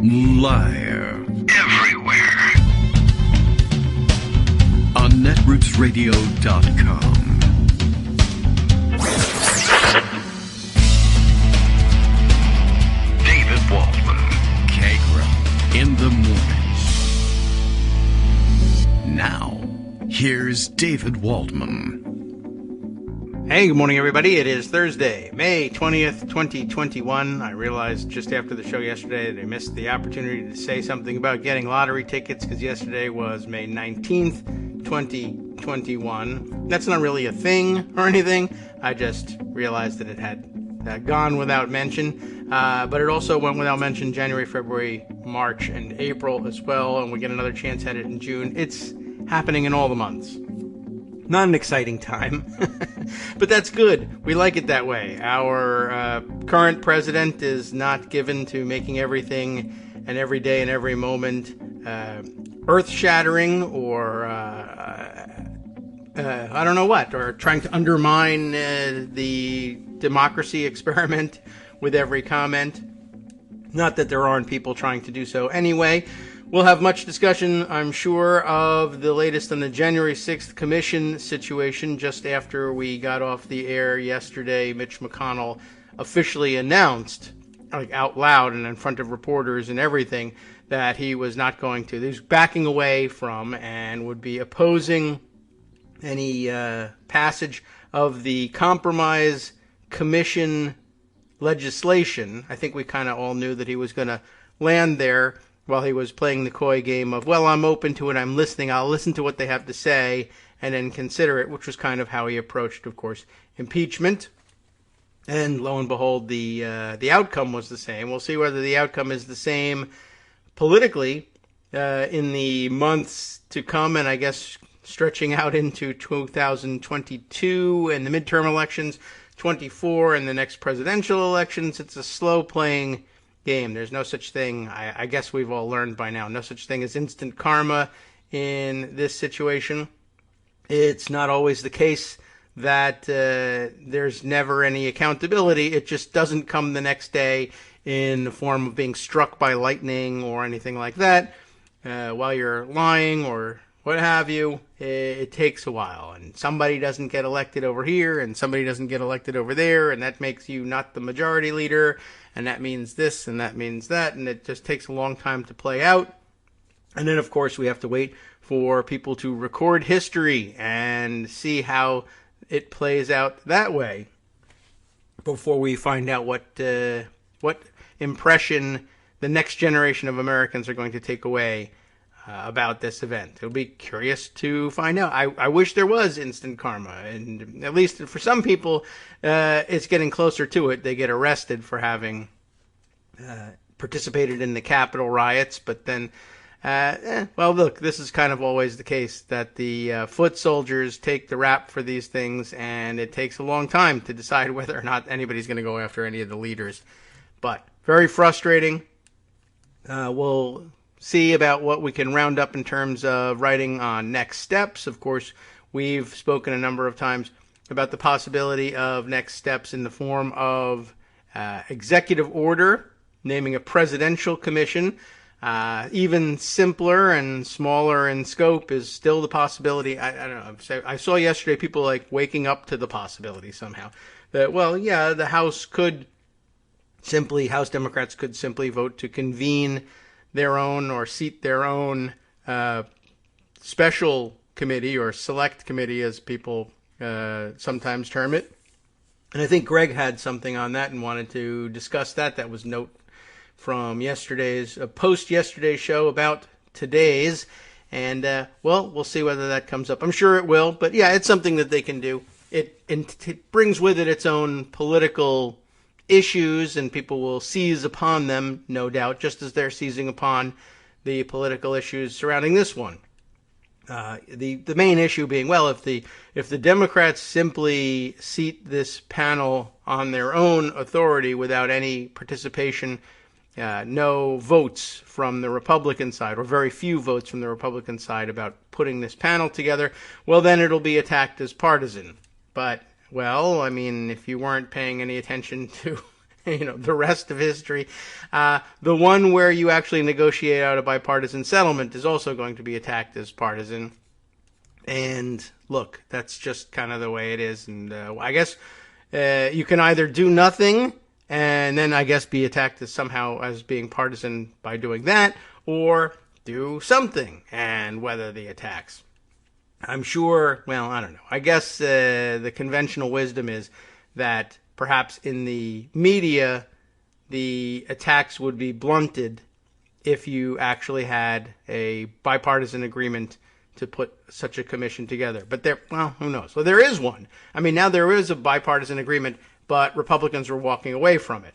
Live. Everywhere. On netrootsradio.com. David Waldman. Kagro. In the morning. Now, here's David Waldman. Hey, good morning, everybody. It is Thursday, May 20th, 2021. I realized just after the show yesterday that I missed the opportunity to say something about getting lottery tickets because yesterday was May 19th, 2021. That's not really a thing or anything. I just realized that it had gone without mention. But it also went without mention January, February, March, and April as well. And we get another chance at it in June. It's happening in all the months. Not an exciting time, but that's good. We like it that way. Our current president is not given to making everything and every day and every moment earth-shattering or I don't know what, or trying to undermine the democracy experiment with every comment. Not that there aren't people trying to do so anyway. We'll have much discussion, I'm sure, of the latest on the January 6th commission situation. Just after we got off the air yesterday, Mitch MCConnell officially announced, like out loud and in front of reporters and everything, that he was not going to. He was backing away from and would be opposing any passage of the compromise commission legislation. I think we kind of all knew that he was going to land there while he was playing the coy game of, well, I'm open to it, I'm listening, I'll listen to what they have to say, and then consider it, which was kind of how he approached, of course, impeachment. And lo and behold, the outcome was the same. We'll see whether the outcome is the same politically in the months to come, and I guess stretching out into 2022 and the midterm elections, 24 and the next presidential elections. It's a slow-playing game. There's no such thing, I guess we've all learned by now, no such thing as instant karma in this situation. It's not always the case that there's never any accountability. It just doesn't come the next day in the form of being struck by lightning or anything like that. While you're lying or what have you, it takes a while. And somebody doesn't get elected over here and somebody doesn't get elected over there, and that makes you not the majority leader, and that means this and that means that, and it just takes a long time to play out. And then, of course, we have to wait for people to record history and see how it plays out that way before we find out what impression the next generation of Americans are going to take away about this event. It'll be curious to find out. I wish there was instant karma, and at least for some people, it's getting closer to it. They get arrested for having participated in the Capitol riots, but then, well, look, this is kind of always the case, that the foot soldiers take the rap for these things, and it takes a long time to decide whether or not anybody's going to go after any of the leaders. But very frustrating. We'll see about what we can round up in terms of writing on next steps. Of course, we've spoken a number of times about the possibility of next steps in the form of executive order, naming a presidential commission. Even simpler and smaller in scope is still the possibility. I don't know. I saw yesterday people like waking up to the possibility somehow that, well, yeah, the House Democrats could simply vote to convene their own or seat their own special committee or select committee, as people sometimes term it. And I think Greg had something on that and wanted to discuss that. That was note from yesterday's, post-yesterday's show about today's. And, well, we'll see whether that comes up. I'm sure it will. But, yeah, it's something that they can do. It brings with it its own political issues, and people will seize upon them, no doubt, just as they're seizing upon the political issues surrounding this one. The main issue being, well, if the Democrats simply seat this panel on their own authority without any participation, no votes from the Republican side, or very few votes from the Republican side about putting this panel together, well, then it'll be attacked as partisan. But, well, I mean, if you weren't paying any attention to the rest of history. The one where you actually negotiate out a bipartisan settlement is also going to be attacked as partisan. And look, that's just kind of the way it is. And I guess you can either do nothing and then I guess be attacked as somehow as being partisan by doing that, or do something and weather the attacks. I'm sure, well, I don't know. I guess the conventional wisdom is that perhaps in the media, the attacks would be blunted if you actually had a bipartisan agreement to put such a commission together. But who knows? Well, there is one. I mean, now there is a bipartisan agreement, but Republicans are walking away from it.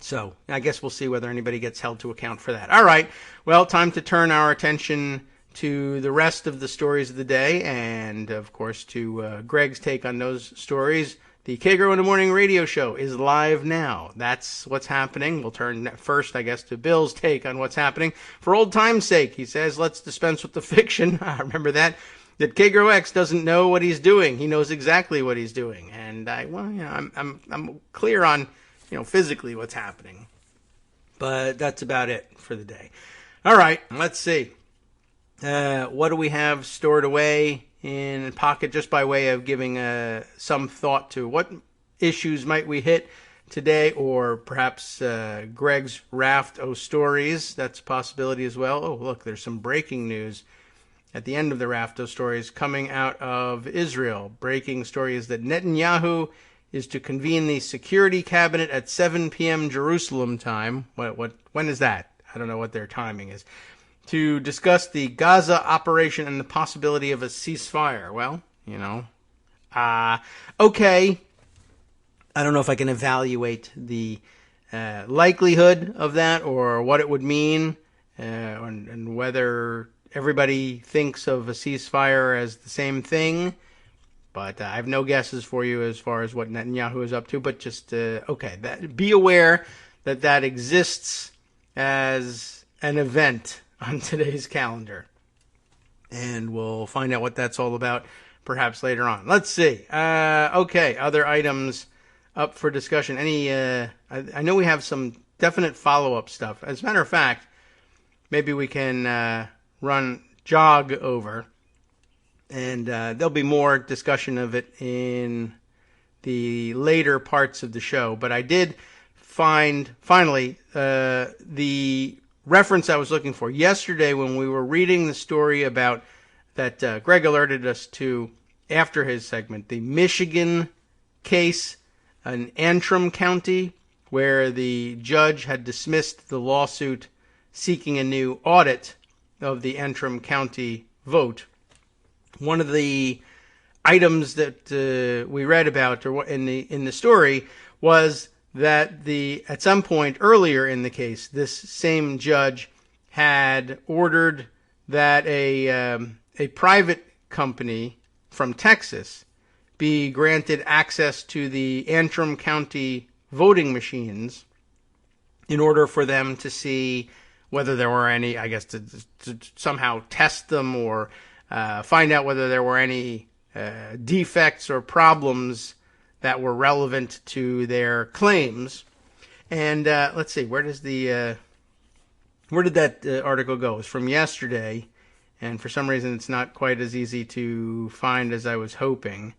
So I guess we'll see whether anybody gets held to account for that. All right. Well, time to turn our attention to the rest of the stories of the day, and of course to Greg's take on those stories. The Kagro in the Morning radio show is live now. That's what's happening. We'll turn first, I guess, to Bill's take on what's happening. For old time's sake, he says, let's dispense with the fiction. I remember that Kagro X doesn't know what he's doing. He knows exactly what he's doing, and I'm clear on physically what's happening. But that's about it for the day. All right, let's see. What do we have stored away in a pocket, just by way of giving some thought to what issues might we hit today, or perhaps Greg's raft of stories. That's a possibility as well. Oh, look, there's some breaking news at the end of the raft of stories coming out of Israel. Breaking story is that Netanyahu is to convene the Security Cabinet at 7 p.m. Jerusalem time. When is that? I don't know what their timing is. To discuss the Gaza operation and the possibility of a ceasefire. Well, okay. I don't know if I can evaluate the likelihood of that, or what it would mean, and whether everybody thinks of a ceasefire as the same thing. But I have no guesses for you as far as what Netanyahu is up to. But just, be aware that exists as an event on today's calendar. And we'll find out what that's all about perhaps later on. Let's see. Okay, other items up for discussion. I know we have some definite follow-up stuff. As a matter of fact, maybe we can jog over. And there'll be more discussion of it in the later parts of the show. But I did find, finally, the reference I was looking for. Yesterday, when we were reading the story about that Greg alerted us to after his segment, the Michigan case in Antrim County, where the judge had dismissed the lawsuit seeking a new audit of the Antrim County vote. One of the items that we read about in the story was that at some point earlier in the case, this same judge had ordered that a private company from Texas be granted access to the Antrim County voting machines in order for them to see whether there were any, I guess, to somehow test them or find out whether there were any defects or problems that were relevant to their claims. And let's see, where did that article go? It was from yesterday, and for some reason it's not quite as easy to find as I was hoping.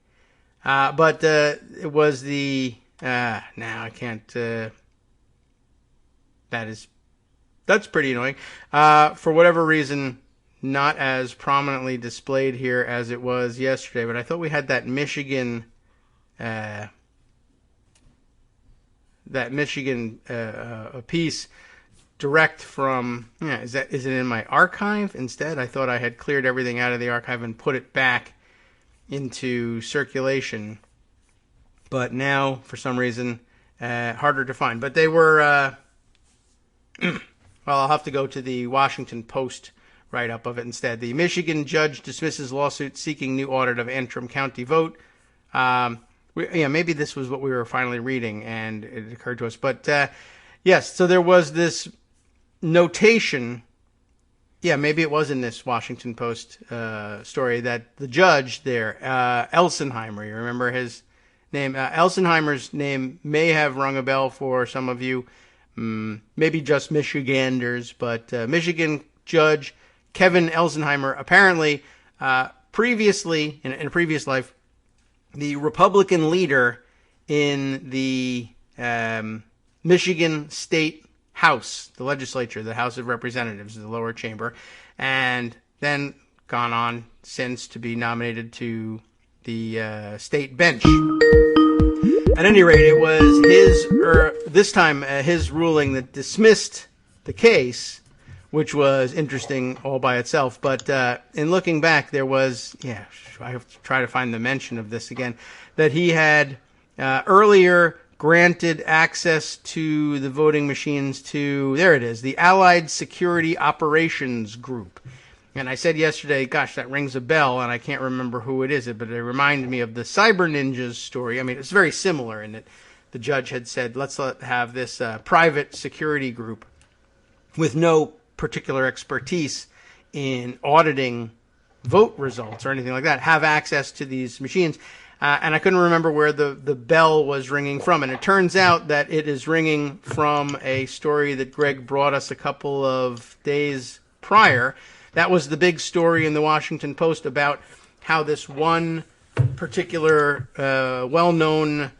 But it was now I can't. That's pretty annoying. For whatever reason, not as prominently displayed here as it was yesterday. But I thought we had that Michigan piece direct from. Is it in my archive instead? I thought I had cleared everything out of the archive and put it back into circulation, but now for some reason harder to find. But they were well, I'll have to go to the Washington Post write-up of it instead. The Michigan judge dismisses lawsuit seeking new audit of Antrim County vote. Maybe this was what we were finally reading and it occurred to us. But yes, so there was this notation. Yeah, maybe it was in this Washington Post story that the judge there, Elsenheimer, you remember his name. Elsenheimer's name may have rung a bell for some of you, maybe just Michiganders, but Michigan Judge Kevin Elsenheimer, apparently previously, in a previous life, the Republican leader in the Michigan State House, the legislature, the House of Representatives, the lower chamber, and then gone on since to be nominated to the state bench. At any rate, it was his ruling that dismissed the case, which was interesting all by itself. But in looking back, there was, I have to try to find the mention of this again, that he had earlier granted access to the voting machines to, there it is, the Allied Security Operations Group. And I said yesterday, gosh, that rings a bell, and I can't remember who it is, but it reminded me of the Cyber Ninjas story. I mean, it's very similar in that the judge had said, let's have this private security group with no particular expertise in auditing vote results or anything like that have access to these machines. And I couldn't remember where the bell was ringing from. And it turns out that it is ringing from a story that Greg brought us a couple of days prior. That was the big story in the Washington Post about how this one particular well-known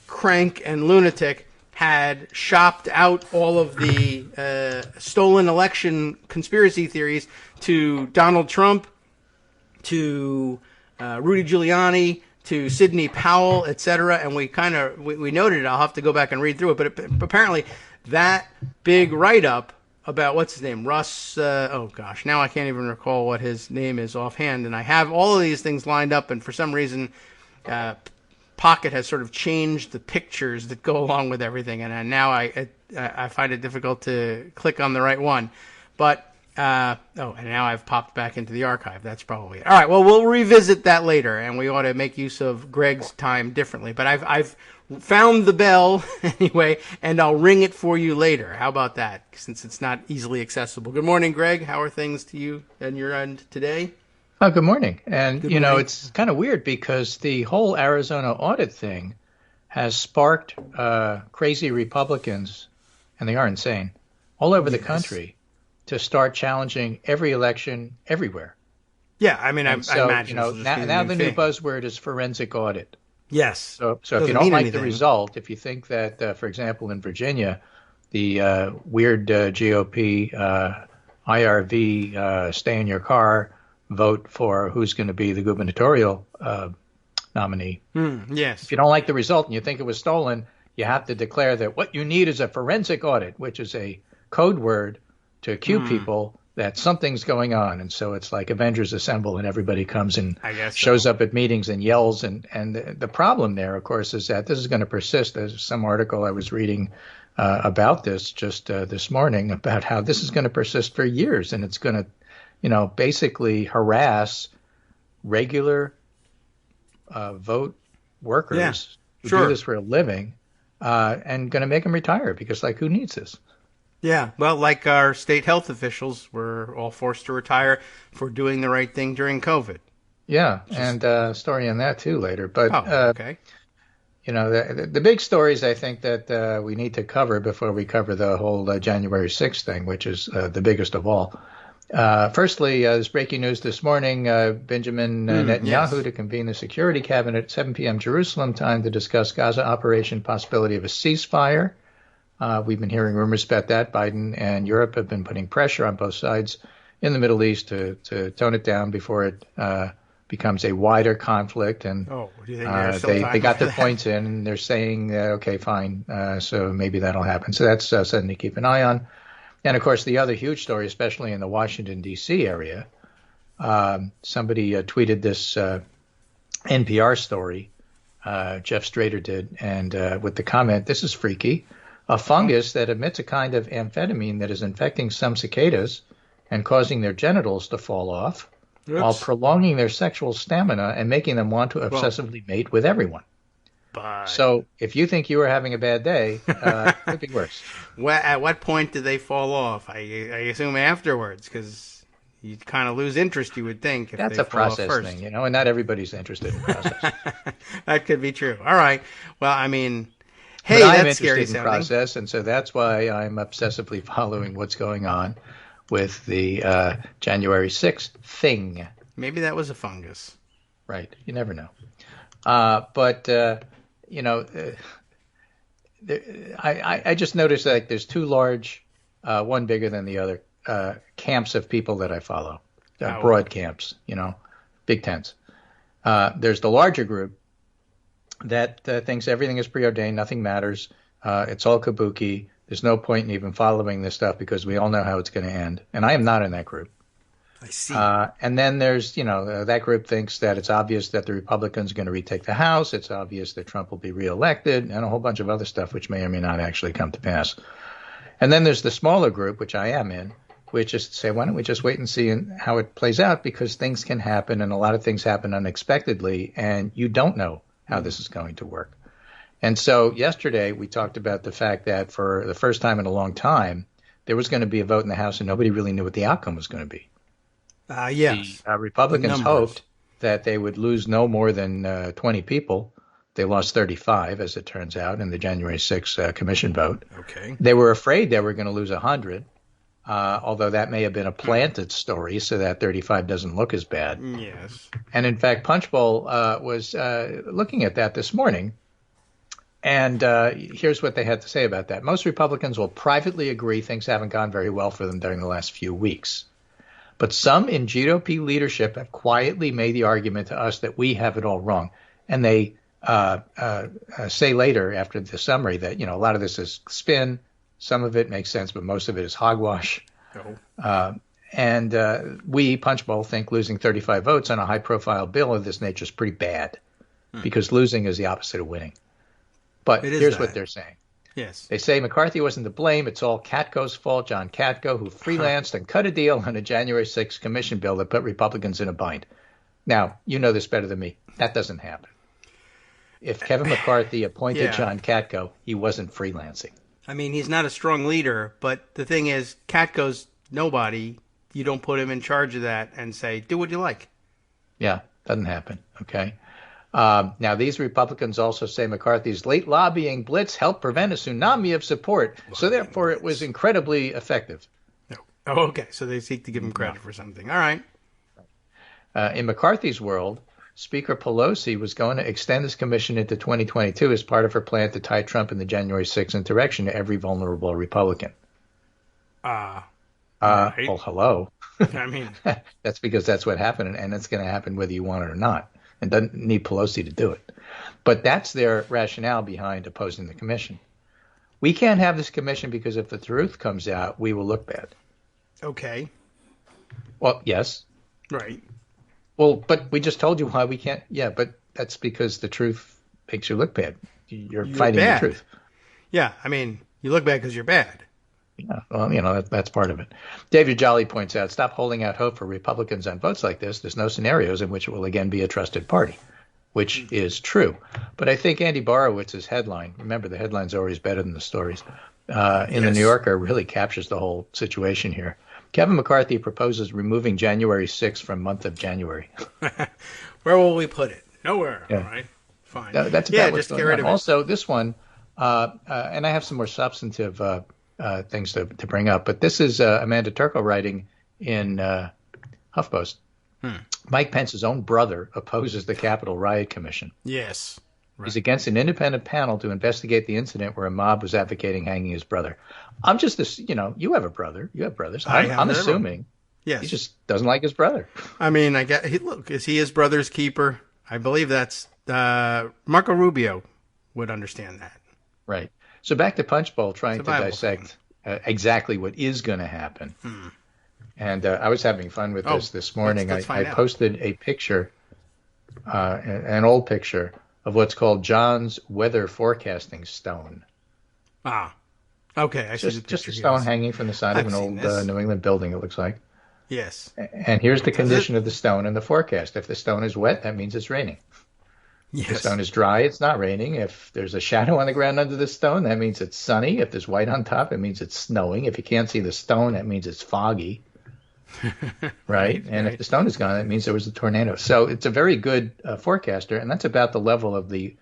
crank and lunatic had shopped out all of the stolen election conspiracy theories to Donald Trump, to Rudy Giuliani, to Sidney Powell, etc. And we noted it. I'll have to go back and read through it. But apparently that big write-up about, what's his name, Russ, oh gosh, now I can't even recall what his name is offhand. And I have all of these things lined up, and for some reason Pocket has sort of changed the pictures that go along with everything. And now I find it difficult to click on the right one. But and now I've popped back into the archive. That's probably it. All right, well, we'll revisit that later, and we ought to make use of Greg's time differently. But I've found the bell anyway, and I'll ring it for you later. How about that, since it's not easily accessible? Good morning, Greg. How are things to you and your end today? Oh, good morning. And, Good morning. It's kind of weird because the whole Arizona audit thing has sparked crazy Republicans, and they are insane, all over the country, to start challenging every election everywhere. Yeah, I mean, I imagine. Now the new buzzword is forensic audit. Yes. So if you don't like the result, if you think that, for example, in Virginia, the weird GOP IRV stay in your car vote for who's going to be the gubernatorial nominee. Yes. If you don't like the result and you think it was stolen, you have to declare that what you need is a forensic audit, which is a code word to accuse people that something's going on. And so it's like Avengers Assemble, and everybody comes and shows up at meetings and yells. And the problem there, of course, is that this is going to persist. There's some article I was reading about this just this morning about how this is going to persist for years. And it's going to, basically harass regular vote workers who do this for a living and going to make them retire because, who needs this? Yeah, well, like our state health officials were all forced to retire for doing the right thing during COVID. Yeah, and a story on that too later. But, okay. The big stories I think that we need to cover before we cover the whole January 6th thing, which is the biggest of all. Firstly, there's breaking news this morning, Benjamin Netanyahu to convene the Security Cabinet at 7 p.m. Jerusalem time to discuss Gaza operation, possibility of a ceasefire. We've been hearing rumors about that. Biden and Europe have been putting pressure on both sides in the Middle East to tone it down before it becomes a wider conflict. And they got their points in, and they're saying, okay, fine, so maybe that'll happen. So that's something to keep an eye on. And, of course, the other huge story, especially in the Washington, D.C. area, somebody tweeted this NPR story, Jeff Strader did, and with the comment, this is freaky. A fungus that emits a kind of amphetamine that is infecting some cicadas and causing their genitals to fall off while prolonging their sexual stamina and making them want to obsessively mate with everyone. So if you think you are having a bad day, it could be worse. At what point do they fall off? I assume afterwards, because You kind of lose interest, you would think. If That's they a fall off process first. thing, and not everybody's interested in process. That could be true. All right. Well, I mean, But hey, I'm that's scary interested in sounding. process, and so that's why I'm obsessively following what's going on with the January 6th thing. Maybe that was a fungus. Right. You never know. But I just noticed that there's two large, one bigger than the other, camps of people that I follow, broad camps, big tents. There's the larger group that thinks everything is preordained, nothing matters, it's all kabuki, there's no point in even following this stuff because we all know how it's going to end. And I am not in that group. I see. And then there's, that group thinks that it's obvious that the Republicans are going to retake the House. It's obvious that Trump will be reelected and a whole bunch of other stuff, which may or may not actually come to pass. And then there's the smaller group, which I am in, which is to say, why don't we just wait and see how it plays out? Because things can happen and a lot of things happen unexpectedly and you don't know how this is going to work. And so yesterday we talked about the fact that for the first time in a long time, there was going to be a vote in the House and nobody really knew what the outcome was going to be. Yes. The Republicans hoped that they would lose no more than 20 people. They lost 35, as it turns out, in the January 6th commission vote. Okay. They were afraid they were going to lose 100, although that may have been a planted story so that 35 doesn't look as bad. Yes. And in fact, Punchbowl was looking at that this morning. And here's what they had to say about that. Most Republicans will privately agree things haven't gone very well for them during the last few weeks. But some in GOP leadership have quietly made the argument to us that we have it all wrong. And they say later after the summary that, a lot of this is spin. Some of it makes sense, but most of it is hogwash. Oh. And we, Punchbowl, think losing 35 votes on a high-profile bill of this nature is pretty bad because losing is the opposite of winning. But here's what they're saying. Yes. They say McCarthy wasn't to blame. It's all Katko's fault, John Katko, who freelanced and cut a deal on a January 6th commission bill that put Republicans in a bind. Now, you know this better than me. That doesn't happen. If Kevin McCarthy appointed John Katko, he wasn't freelancing. I mean, he's not a strong leader, but the thing is, Katko's nobody. You don't put him in charge of that and say, do what you like. Yeah, doesn't happen. Okay. Now, these Republicans also say McCarthy's late lobbying blitz helped prevent a tsunami of support. So therefore, it was incredibly effective. No. Oh, okay. So they seek to give him credit for something. All right. In McCarthy's world, Speaker Pelosi was going to extend this commission into 2022 as part of her plan to tie Trump in the January 6th insurrection to every vulnerable Republican. Right. Well, hello. I mean, that's because that's what happened, and it's going to happen whether you want it or not. And doesn't need Pelosi to do it. But that's their rationale behind opposing the commission. We can't have this commission because if the truth comes out, we will look bad. Okay. Well, yes. Right. Well, but we just told you why we can't. Yeah, but that's because the truth makes you look bad. You're fighting bad. the truth. Yeah, I mean, you look bad because you're bad. Yeah, well, that's part of it. David Jolly points out, stop holding out hope for Republicans on votes like this. There's no scenarios in which it will again be a trusted party, which is true. But I think Andy Borowitz's headline, remember the headline's always better than the stories, in the New Yorker really captures the whole situation here. Kevin McCarthy proposes removing January 6th from month of January. Where will we put it? Nowhere. Yeah. All right. Fine. That's about what's just get going rid on. of it. Also, this one, and I have some more substantive things to bring up, but this is Amanda Turco writing in HuffPost. Mike Pence's own brother opposes the Capitol Riot Commission. Yes. Right. He's against an independent panel to investigate the incident where a mob was advocating hanging his brother. I'm just this, you have a brother. You have brothers. I'm assuming. Yes. He just doesn't like his brother. I mean, look, is he his brother's keeper? I believe that's Marco Rubio would understand that. Right. So back to Punchbowl trying to Bible dissect exactly what is going to happen. And I was having fun with this morning. Let's I find out. posted a picture, an old picture of what's called John's weather forecasting stone. Ah. Okay. I see the Just a picture, stone yes. hanging from the side I've of an seen old this. New England building, it looks like. Yes. And here's the condition of the stone in the forecast. If the stone is wet, that means it's raining. If the Yes. stone is dry, it's not raining. If there's a shadow on the ground under the stone, that means it's sunny. If there's white on top, it means it's snowing. If you can't see the stone, that means it's foggy. right? And if the stone is gone, that means there was a tornado. So it's a very good forecaster, and that's about the level of the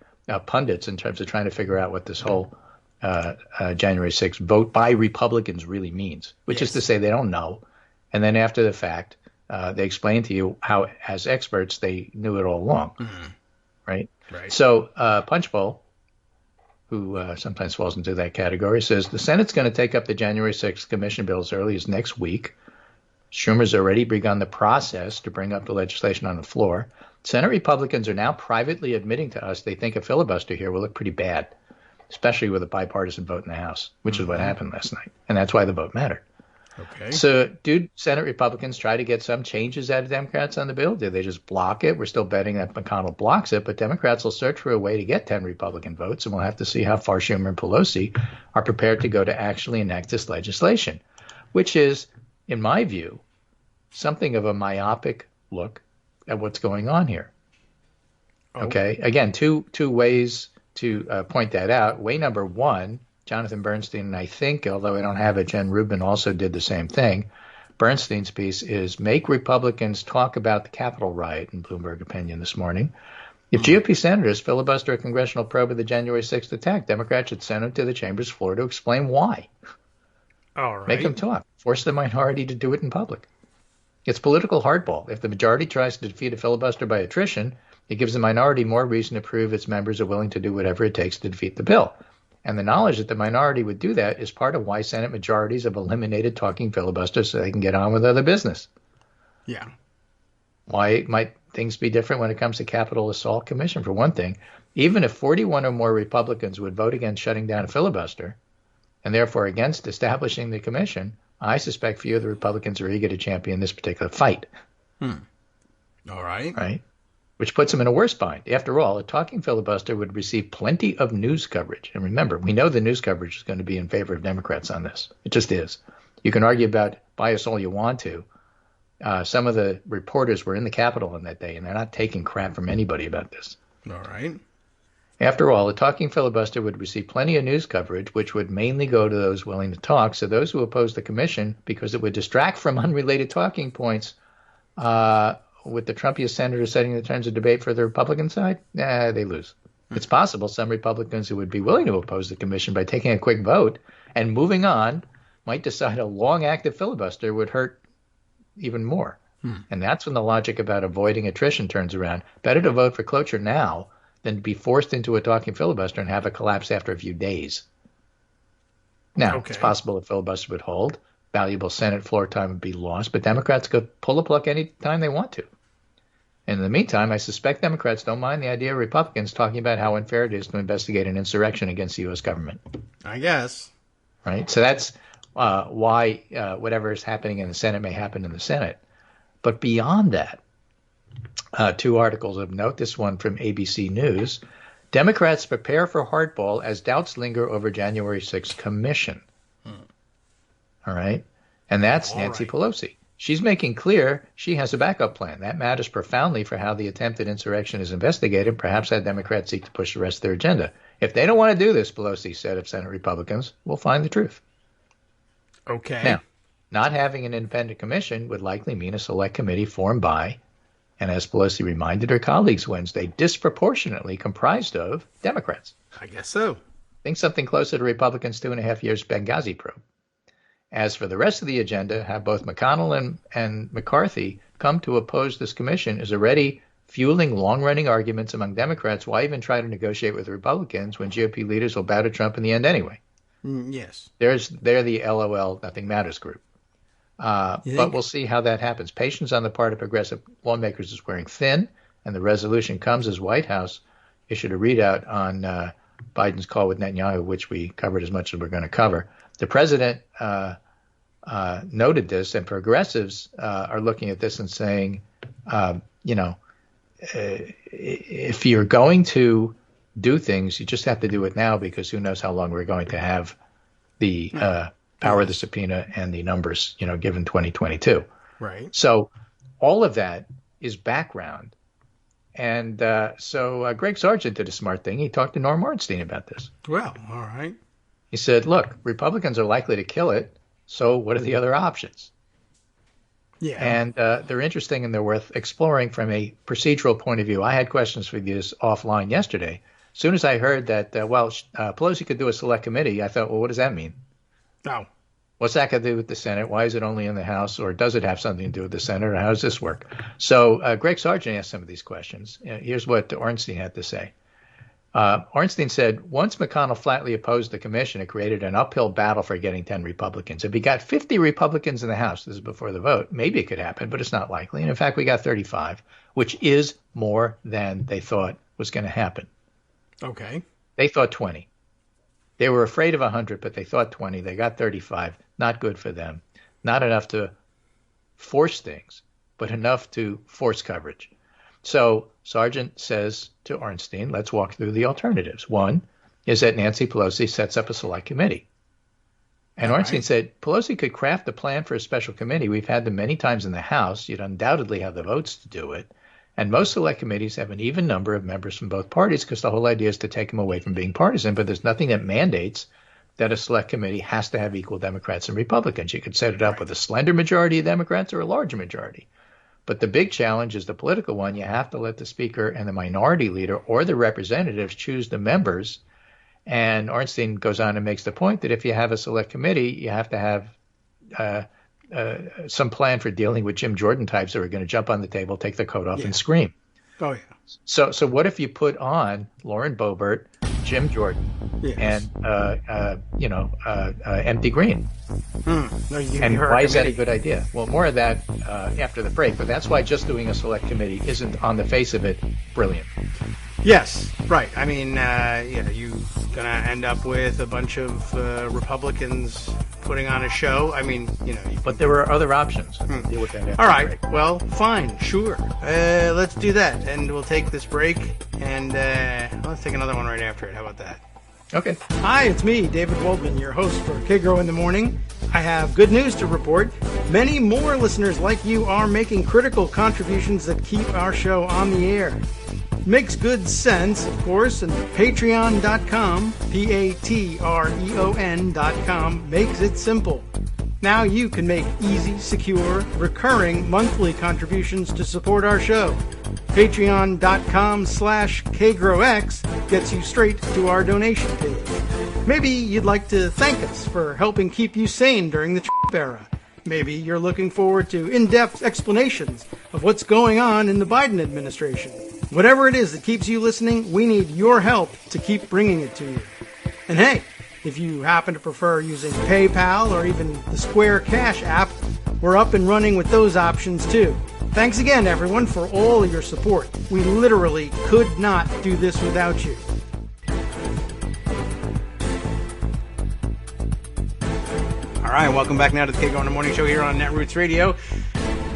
pundits in terms of trying to figure out what this whole January 6th vote by Republicans really means, which is to say they don't know. And then after the fact, they explain to you how, as experts, they knew it all along, right? So Punchbowl, who sometimes falls into that category, says the Senate's going to take up the January 6th commission bill as early as next week. Schumer's already begun the process to bring up the legislation on the floor. Senate Republicans are now privately admitting to us they think a filibuster here will look pretty bad, especially with a bipartisan vote in the House, which is what happened last night. And that's why the vote mattered. Okay. So do Senate Republicans try to get some changes out of Democrats on the bill? Do they just block it? We're still betting that McConnell blocks it, but Democrats will search for a way to get 10 Republican votes, and we'll have to see how far Schumer and Pelosi are prepared to go to actually enact this legislation, which is, in my view, something of a myopic look at what's going on here. Okay. Again, two ways to point that out. Way number one, Jonathan Bernstein, and I think, although I don't have it, Jen Rubin also did the same thing. Bernstein's piece is make Republicans talk about the Capitol riot in Bloomberg Opinion this morning. If GOP senators filibuster a congressional probe of the January 6th attack, Democrats should send them to the chamber's floor to explain why. All right. Make them talk. Force the minority to do it in public. It's political hardball. If the majority tries to defeat a filibuster by attrition, it gives the minority more reason to prove its members are willing to do whatever it takes to defeat the bill. And the knowledge that the minority would do that is part of why Senate majorities have eliminated talking filibusters so they can get on with other business. Yeah. Why might things be different when it comes to Capitol Assault Commission? For one thing, even if 41 or more Republicans would vote against shutting down a filibuster, and therefore against establishing the commission, I suspect few of the Republicans are eager to champion this particular fight. All right. Right? Which puts them in a worse bind. After all, a talking filibuster would receive plenty of news coverage. And remember, we know the news coverage is going to be in favor of Democrats on this. It just is. You can argue about bias all you want to. Some of the reporters were in the Capitol on that day, and they're not taking crap from anybody about this. All right. After all, a talking filibuster would receive plenty of news coverage, which would mainly go to those willing to talk. So those who oppose the commission, because it would distract from unrelated talking points, with the Trumpiest senators setting the terms of debate for the Republican side, they lose. It's possible some Republicans who would be willing to oppose the commission by taking a quick vote and moving on might decide a long active filibuster would hurt even more. And that's when the logic about avoiding attrition turns around. Better to vote for cloture now than to be forced into a talking filibuster and have it collapse after a few days. Now, It's possible a filibuster would hold. Valuable Senate floor time would be lost, but Democrats could pull the plug any time they want to. And in the meantime, I suspect Democrats don't mind the idea of Republicans talking about how unfair it is to investigate an insurrection against the U.S. government. I guess. Right? So that's why whatever is happening in the Senate may happen in the Senate. But beyond that, two articles of note, this one from ABC News. Democrats prepare for hardball as doubts linger over January 6th commission. All right. And that's Nancy Pelosi. She's making clear she has a backup plan. That matters profoundly for how the attempted insurrection is investigated. Perhaps that Democrats seek to push the rest of their agenda. If they don't want to do this, Pelosi said of Senate Republicans, we'll find the truth. Okay. Now, not having an independent commission would likely mean a select committee formed by, and as Pelosi reminded her colleagues Wednesday, disproportionately comprised of Democrats. I guess so. Think something closer to Republicans' 2.5 years Benghazi probe. As for the rest of the agenda, have both McConnell and McCarthy come to oppose this commission is already fueling long-running arguments among Democrats. Why even try to negotiate with Republicans when GOP leaders will bow to Trump in the end anyway? Yes. They're the LOL Nothing Matters group. But we'll see how that happens. Patience on the part of progressive lawmakers is wearing thin, and the resolution comes as White House issued a readout on Biden's call with Netanyahu, which we covered as much as we're going to cover. The president noted this, and progressives are looking at this and saying, if you're going to do things, you just have to do it now because who knows how long we're going to have the power of the subpoena and the numbers, given 2022. Right. So all of that is background. And so Greg Sargent did a smart thing. He talked to Norm Ornstein about this. Well, all right. He said, look, Republicans are likely to kill it, so what are the other options? Yeah. And they're interesting and they're worth exploring from a procedural point of view. I had questions for this offline yesterday. As soon as I heard that, Pelosi could do a select committee, I thought, well, what does that mean? Oh. What's that got to do with the Senate? Why is it only in the House? Or does it have something to do with the Senate? Or how does this work? So Greg Sargent asked some of these questions. Here's what Ornstein had to say. Ornstein said, once McConnell flatly opposed the commission, it created an uphill battle for getting 10 Republicans. If he got 50 Republicans in the House, this is before the vote, maybe it could happen, but it's not likely. And in fact, we got 35, which is more than they thought was going to happen. Okay. They thought 20. They were afraid of 100, but they thought 20. They got 35. Not good for them. Not enough to force things, but enough to force coverage. So Sargent says to Ornstein, let's walk through the alternatives. One is that Nancy Pelosi sets up a select committee. And Ornstein said, Pelosi could craft a plan for a special committee. We've had them many times in the House. You'd undoubtedly have the votes to do it. And most select committees have an even number of members from both parties because the whole idea is to take them away from being partisan. But there's nothing that mandates that a select committee has to have equal Democrats and Republicans. You could set it up with a slender majority of Democrats or a larger majority. But the big challenge is the political one. You have to let the Speaker and the minority leader or the representatives choose the members. And Ornstein goes on and makes the point that if you have a select committee, you have to have some plan for dealing with Jim Jordan types that are going to jump on the table, take the coat off, and scream. Oh, yeah. So what if you put on Lauren Boebert, Jim Jordan, and Empty Green? And why is that a good idea? Well, more of that after the break. But that's why just doing a select committee isn't, on the face of it, brilliant. Yes, right. I mean, you're going to end up with a bunch of Republicans putting on a show. I mean, But there are other options. Deal with that after all right. the break. Well, fine. Sure. Let's do that. And we'll take this break. And let's take another one right after it. How about that? Okay. Hi, it's me, David Waldman, your host for Kagro in the Morning. I have good news to report. Many more listeners like you are making critical contributions that keep our show on the air. Makes good sense, of course, and patreon.com, Patreon.com, makes it simple. Now you can make easy, secure, recurring monthly contributions to support our show. Patreon.com/KagroX gets you straight to our donation page. Maybe you'd like to thank us for helping keep you sane during the Trump era. Maybe you're looking forward to in-depth explanations of what's going on in the Biden administration. Whatever it is that keeps you listening, we need your help to keep bringing it to you. And hey, if you happen to prefer using PayPal or even the Square Cash app, we're up and running with those options too. Thanks again, everyone, for all of your support. We literally could not do this without you. All right, welcome back now to the Kagro in the Morning Show here on Netroots Radio.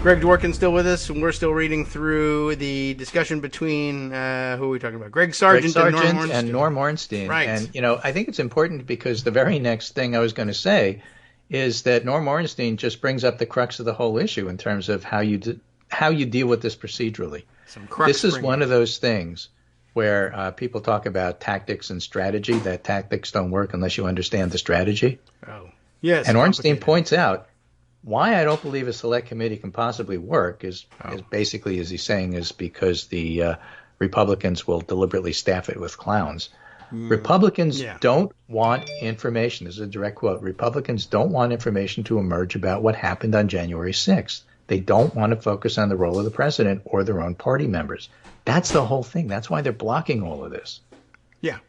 Greg Dworkin's still with us, and we're still reading through the discussion between, who are we talking about? Greg Sargent and Norm Ornstein. Right. And, I think it's important because the very next thing I was going to say is that Norm Ornstein just brings up the crux of the whole issue in terms of how you deal with this procedurally. This is one of those things where people talk about tactics and strategy, that tactics don't work unless you understand the strategy. Oh, yes. And Ornstein points out why I don't believe a select committee can possibly work is basically, as he's saying, is because the Republicans will deliberately staff it with clowns. Republicans don't want information. This is a direct quote. Republicans don't want information to emerge about what happened on January 6th. They don't want to focus on the role of the president or their own party members. That's the whole thing. That's why they're blocking all of this. Yeah.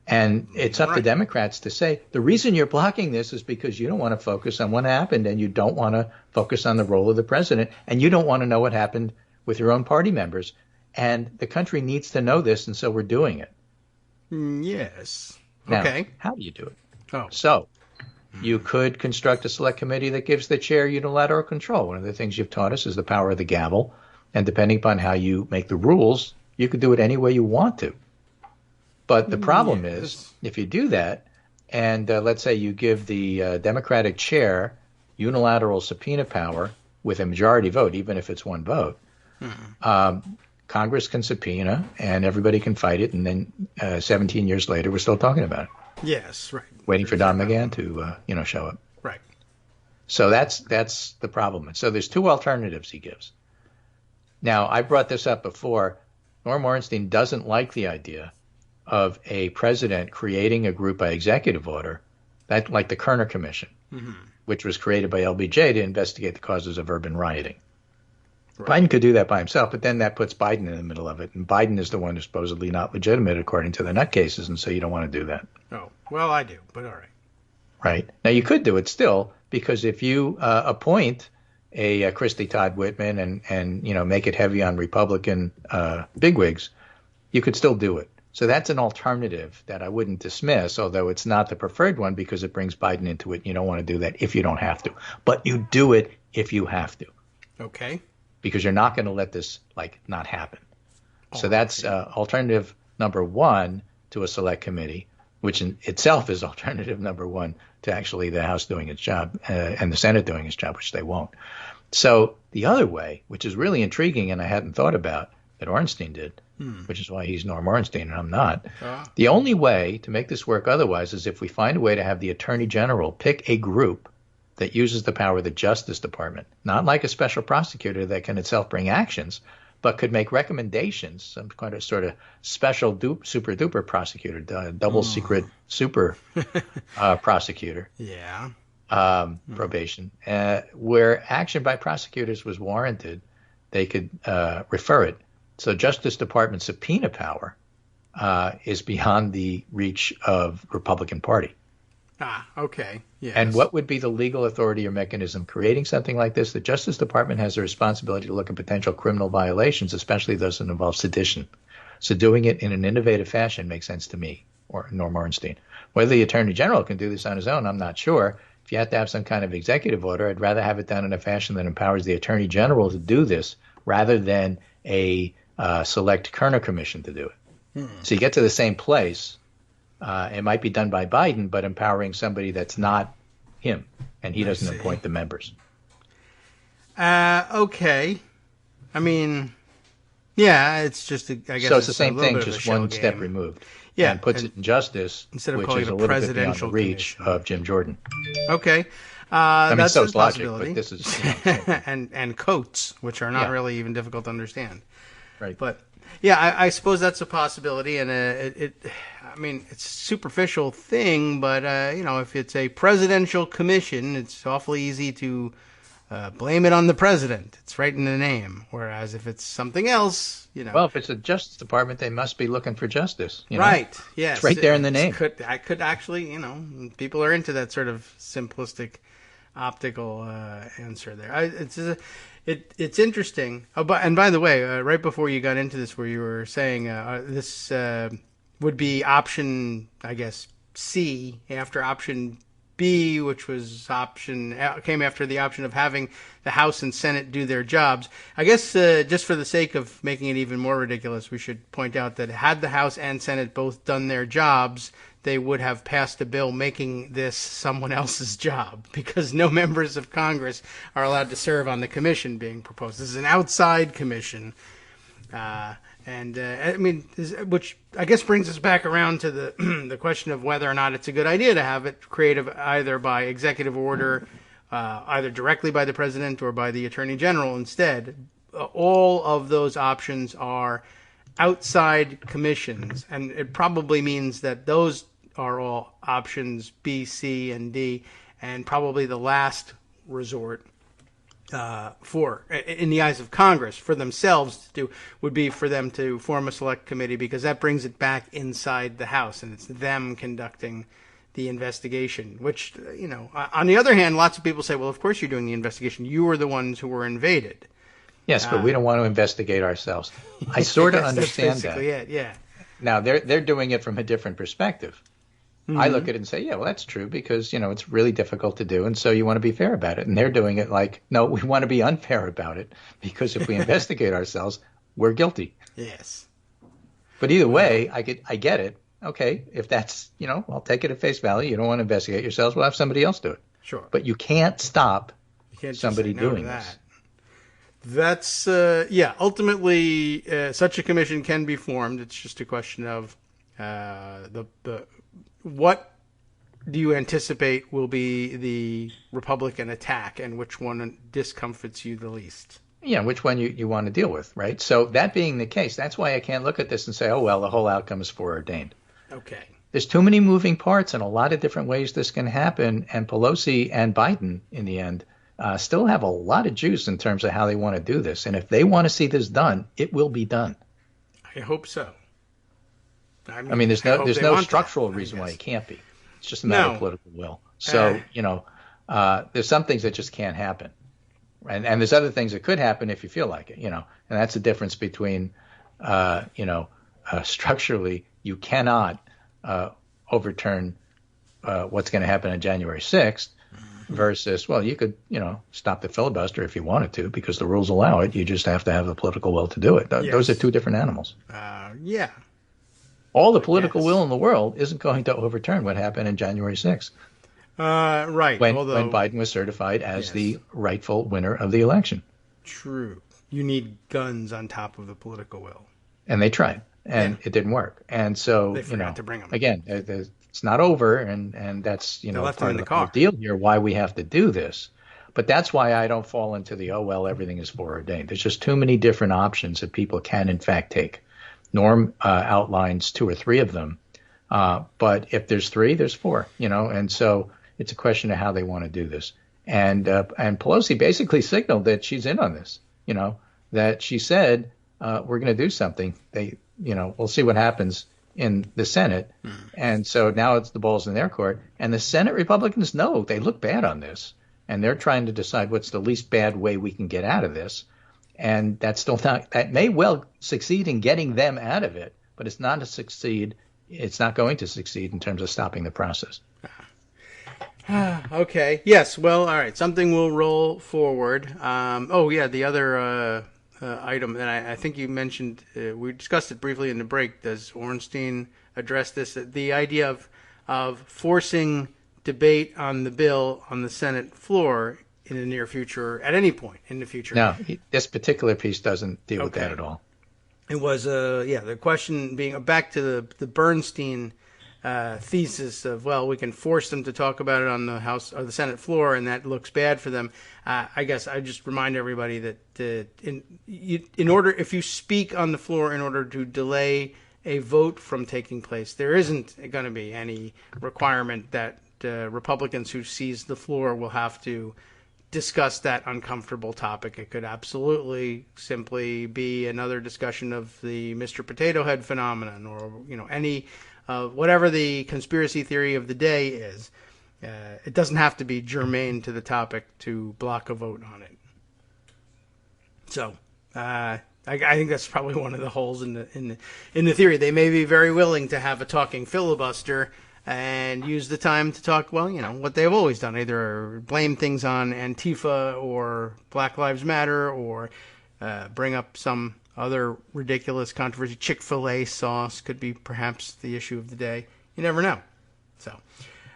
And it's up to Democrats to say, the reason you're blocking this is because you don't want to focus on what happened and you don't want to focus on the role of the president and you don't want to know what happened with your own party members. And the country needs to know this, and so we're doing it. Yes. Now, okay. How do you do it? Oh. So you could construct a select committee that gives the chair unilateral control. One of the things you've taught us is the power of the gavel. And depending upon how you make the rules, you could do it any way you want to. But the problem is, if you do that, and let's say you give the Democratic chair unilateral subpoena power with a majority vote, even if it's one vote, Congress can subpoena and everybody can fight it. And then 17 years later, we're still talking about it. Yes, right. Waiting for Don McGahn to, show up. Right. So that's the problem. And so there's two alternatives he gives. Now, I brought this up before. Norm Ornstein doesn't like the idea of a president creating a group by executive order, that like the Kerner Commission, which was created by LBJ to investigate the causes of urban rioting. Right. Biden could do that by himself, but then that puts Biden in the middle of it. And Biden is the one who's supposedly not legitimate according to the nutcases, and so you don't want to do that. Oh, well, I do, but all right. Right. Now, you could do it still, because if you appoint a Christie Todd Whitman and make it heavy on Republican bigwigs, you could still do it. So that's an alternative that I wouldn't dismiss, although it's not the preferred one because it brings Biden into it. You don't want to do that if you don't have to. But you do it if you have to. Okay. Because you're not going to let this not happen. So that's alternative number one to a select committee, which in itself is alternative number one to actually the House doing its job and the Senate doing its job, which they won't. So the other way, which is really intriguing and I hadn't thought about, that Ornstein did, which is why he's Norm Ornstein and I'm not. The only way to make this work otherwise is if we find a way to have the Attorney General pick a group that uses the power of the Justice Department, not like a special prosecutor that can itself bring actions, but could make recommendations, some kind of sort of special super duper prosecutor, double secret super prosecutor. Yeah. Probation, where action by prosecutors was warranted, they could refer it. So Justice Department subpoena power is beyond the reach of Republican Party. Okay. Yes. And what would be the legal authority or mechanism creating something like this? The Justice Department has a responsibility to look at potential criminal violations, especially those that involve sedition. So doing it in an innovative fashion makes sense to me, or Norm Ornstein. Whether the Attorney General can do this on his own, I'm not sure. If you have to have some kind of executive order, I'd rather have it done in a fashion that empowers the Attorney General to do this rather than a select Kerner Commission to do it. So you get to the same place. It might be done by Biden, but empowering somebody that's not him, and he doesn't appoint the members. Okay. I mean, yeah, it's just, I guess. So it's the same thing, just one step removed. Yeah. And puts it in justice, instead of which calling is it a a little bit beyond the presidential reach of Jim Jordan. Okay. I mean, that's so a it's logic, possibility. but this is and coats, which are not really even difficult to understand. Right. But yeah, I suppose that's a possibility, and I mean, it's a superficial thing, but if it's a presidential commission, it's awfully easy to blame it on the president. It's right in the name. Whereas if it's something else, Well, if it's a Justice Department, they must be looking for justice. Right. Yes. It's right there in the name. I could actually, people are into that sort of simplistic, optical answer there. It's interesting. Oh, and by the way, right before you got into this, where you were saying this would be option, I guess, C after option B, which was came after the option of having the House and Senate do their jobs. I guess just for the sake of making it even more ridiculous, we should point out that had the House and Senate both done their jobs, they would have passed a bill making this someone else's job, because no members of Congress are allowed to serve on the commission being proposed. This is an outside commission. I mean, which I guess brings us back around to the question of whether or not it's a good idea to have it created either by executive order, either directly by the president or by the attorney general instead. All of those options are outside commissions, and it probably means that those are all options B, C, and D, and probably the last resort in the eyes of Congress, for themselves to do, would be for them to form a select committee, because that brings it back inside the House, and it's them conducting the investigation, which, on the other hand, lots of people say, well, of course you're doing the investigation. You were the ones who were invaded. Yes, but we don't want to investigate ourselves. I sort of understand that. It, yeah. Now, they're doing it from a different perspective. Mm-hmm. I look at it and say, yeah, well, that's true, because, it's really difficult to do, and so you want to be fair about it. And they're doing it like, no, we want to be unfair about it, because if we investigate ourselves, we're guilty. Yes. But either way, I get it. Okay, if that's, I'll take it at face value. You don't want to investigate yourselves, we'll have somebody else do it. Sure. But you can't stop somebody doing this. That's, ultimately, such a commission can be formed. It's just a question of what do you anticipate will be the Republican attack, and which one discomforts you the least? Yeah, which one you want to deal with, right? So that being the case, that's why I can't look at this and say, oh, well, the whole outcome is foreordained. Okay. There's too many moving parts and a lot of different ways this can happen. And Pelosi and Biden, in the end, still have a lot of juice in terms of how they want to do this. And if they want to see this done, it will be done. I hope so. I mean there's no structural reason why it can't be. It's just a matter of political will. So, there's some things that just can't happen. And there's other things that could happen if you feel like it, and that's the difference between, structurally, you cannot overturn what's going to happen on January 6th versus, well, you could, stop the filibuster if you wanted to because the rules allow it. You just have to have the political will to do it. Those are two different animals. Yeah. All the political will in the world isn't going to overturn what happened on January 6th. Right. When Biden was certified as the rightful winner of the election. True. You need guns on top of the political will. And they tried, and it didn't work. And so, they forgot to bring them. Again, it's not over, and that's, part of the deal here, why we have to do this. But that's why I don't fall into the, everything is foreordained. There's just too many different options that people can, in fact, take. Norm outlines 2 or 3 of them. But if there's 3, there's 4, and so it's a question of how they want to do this. And Pelosi basically signaled that she's in on this, that she said, we're going to do something. We'll see what happens in the Senate. And so now it's the ball's in their court. And the Senate Republicans know they look bad on this. And they're trying to decide what's the least bad way we can get out of this. And that may well succeed in getting them out of it, but it's not going to succeed in terms of stopping the process. Okay. Yes. Well, all right. Something will roll forward. The other item, and I think you mentioned, we discussed it briefly in the break. Does Ornstein address this? The idea of forcing debate on the bill on the Senate floor in the near future, at any point in the future. No, this particular piece doesn't deal with that at all. It was, the question being back to the Bernstein thesis of, well, we can force them to talk about it on the House or the Senate floor, and that looks bad for them. I guess I just remind everybody that in order, if you speak on the floor in order to delay a vote from taking place, there isn't going to be any requirement that Republicans who seize the floor will have to discuss that uncomfortable topic. It could absolutely simply be another discussion of the Mr. Potato Head phenomenon, or any whatever the conspiracy theory of the day is. It doesn't have to be germane to the topic to block a vote on it. So I think that's probably one of the holes in the theory. They may be very willing to have a talking filibuster and use the time to talk, what they've always done, either blame things on Antifa or Black Lives Matter, or bring up some other ridiculous controversy. Chick-fil-A sauce could be perhaps the issue of the day. You never know. So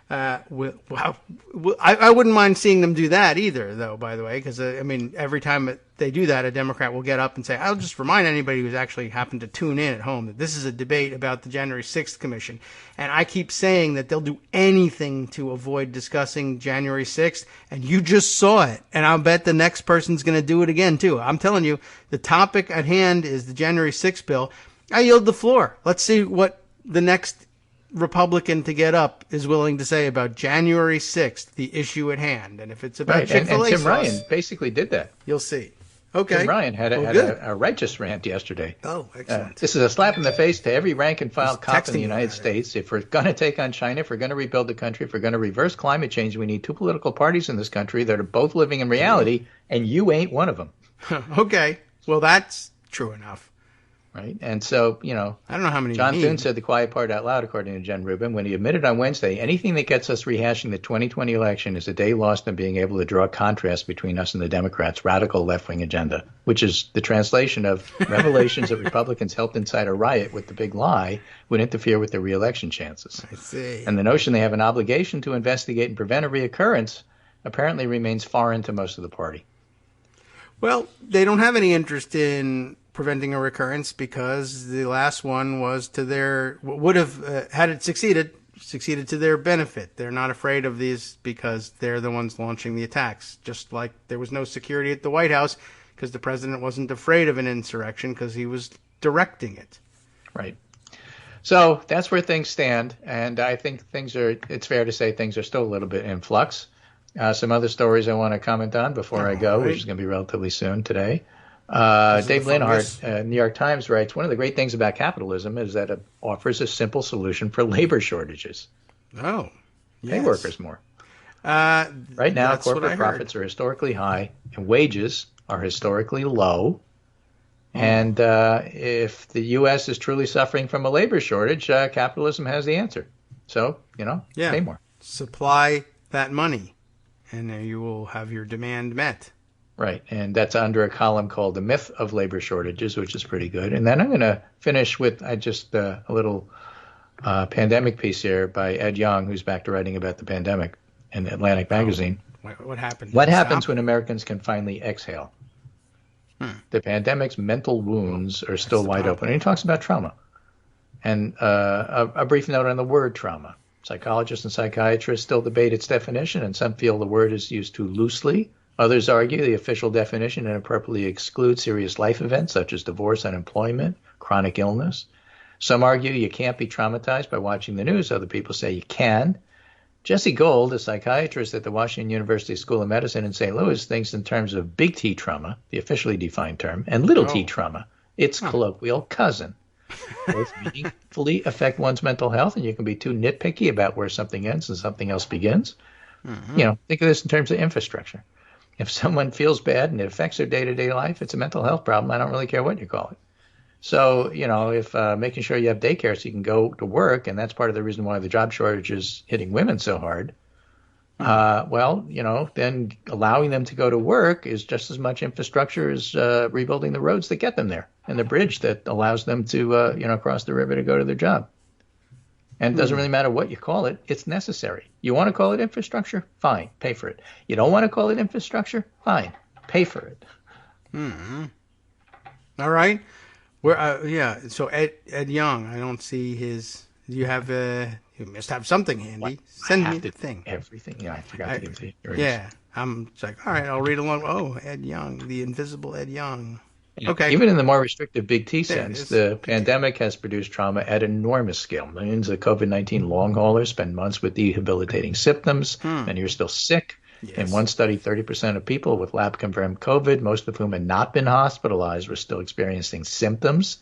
I wouldn't mind seeing them do that either, though, by the way, because, every time they do that, a Democrat will get up and say, I'll just remind anybody who's actually happened to tune in at home that this is a debate about the January 6th Commission. And I keep saying that they'll do anything to avoid discussing January 6th, and you just saw it. And I'll bet the next person's going to do it again, too. I'm telling you, the topic at hand is the January 6th bill. I yield the floor. Let's see what the next Republican to get up is willing to say about January 6th, the issue at hand. And if it's about Chick-fil-A and Tim sauce, Ryan basically did that. You'll see. Okay. Tim Ryan had a righteous rant yesterday. Oh, excellent. This is a slap in the face to every rank and file cop in the United States. If we're going to take on China, if we're going to rebuild the country, if we're going to reverse climate change, we need 2 political parties in this country that are both living in reality, and you ain't one of them. Okay. Well, that's true enough. Right. And so, I don't know how many John Thune said the quiet part out loud, according to Jen Rubin, when he admitted on Wednesday, anything that gets us rehashing the 2020 election is a day lost in being able to draw a contrast between us and the Democrats' radical left-wing agenda, which is the translation of revelations that Republicans helped incite a riot with the big lie would interfere with their re-election chances. I see. And the notion they have an obligation to investigate and prevent a reoccurrence apparently remains foreign to most of the party. Well, they don't have any interest in preventing a recurrence because the last one was to would have, had it succeeded, succeeded to their benefit. They're not afraid of these because they're the ones launching the attacks. Just like there was no security at the White House because the president wasn't afraid of an insurrection because he was directing it. Right. So that's where things stand, and I think it's fair to say things are still a little bit in flux. Some other stories I want to comment on before I go, which is going to be relatively soon today. Dave Linhart, New York Times, writes, one of the great things about capitalism is that it offers a simple solution for labor shortages. Oh, yes. Pay workers more. Right now, corporate profits are historically high, and wages are historically low. And if the U.S. is truly suffering from a labor shortage, capitalism has the answer. So, pay more. Supply that money, and you will have your demand met. Right, and that's under a column called The Myth of Labor Shortages, which is pretty good. And then I'm going to finish with a little pandemic piece here by Ed Young, who's back to writing about the pandemic in Atlantic Magazine. What happened? What happens when Americans can finally exhale? The pandemic's mental wounds are still wide open. And he talks about trauma. And a brief note on the word trauma. Psychologists and psychiatrists still debate its definition, and some feel the word is used too loosely. Others argue the official definition inappropriately excludes serious life events such as divorce, unemployment, chronic illness. Some argue you can't be traumatized by watching the news. Other people say you can. Jesse Gold, a psychiatrist at the Washington University School of Medicine in St. Louis, thinks in terms of big T trauma, the officially defined term, and little t trauma, its colloquial cousin. Both meaningfully affect one's mental health, and you can be too nitpicky about where something ends and something else begins. Think of this in terms of infrastructure. If someone feels bad and it affects their day-to-day life, it's a mental health problem. I don't really care what you call it. So, if making sure you have daycare so you can go to work, and that's part of the reason why the job shortage is hitting women so hard, then allowing them to go to work is just as much infrastructure as rebuilding the roads that get them there and the bridge that allows them to, cross the river to go to their job. And it doesn't really matter what you call it. It's necessary. You want to call it infrastructure? Fine. Pay for it. You don't want to call it infrastructure? Fine. Pay for it. All right. So Ed Young, I don't see his. You must have something handy. Send me the thing. Everything. Yeah, I forgot to give it to you. Yeah, I'm like, all right, I'll read along. Oh, Ed Young, the invisible Ed Young. Okay. Even in the more restrictive big T sense, the pandemic has produced trauma at enormous scale. Millions of COVID-19 long haulers spend months with debilitating symptoms. Many are still sick. Yes. In one study, 30% of people with lab-confirmed COVID, most of whom had not been hospitalized, were still experiencing symptoms.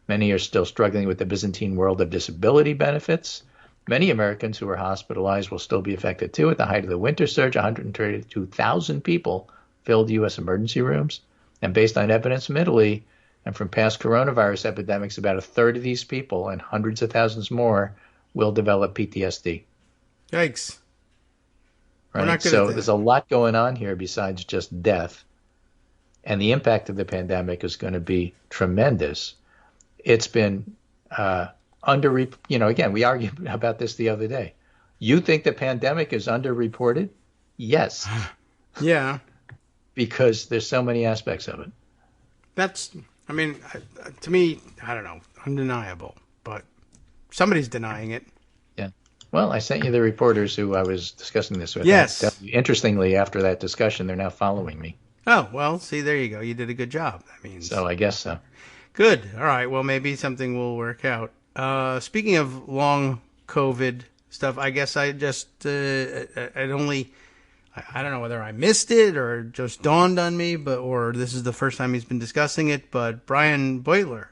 Many are still struggling with the Byzantine world of disability benefits. Many Americans who were hospitalized will still be affected too. At the height of the winter surge, 132,000 people filled U.S. emergency rooms. And based on evidence from Italy and from past coronavirus epidemics, about a third of these people and hundreds of thousands more will develop PTSD. Yikes. Right. So there's a lot going on here besides just death. And the impact of the pandemic is going to be tremendous. It's been again, we argued about this the other day. You think the pandemic is underreported? Yes. Yeah. Because there's so many aspects of it. To me, I don't know, undeniable. But somebody's denying it. Yeah. Well, I sent you the reporters who I was discussing this with. Yes. Interestingly, after that discussion, they're now following me. Oh, well, see, there you go. You did a good job. That means. So I guess so. Good. All right. Well, maybe something will work out. Speaking of long COVID stuff, I guess I just, I don't know whether I missed it or just dawned on me, or this is the first time he's been discussing it, but Brian Beutler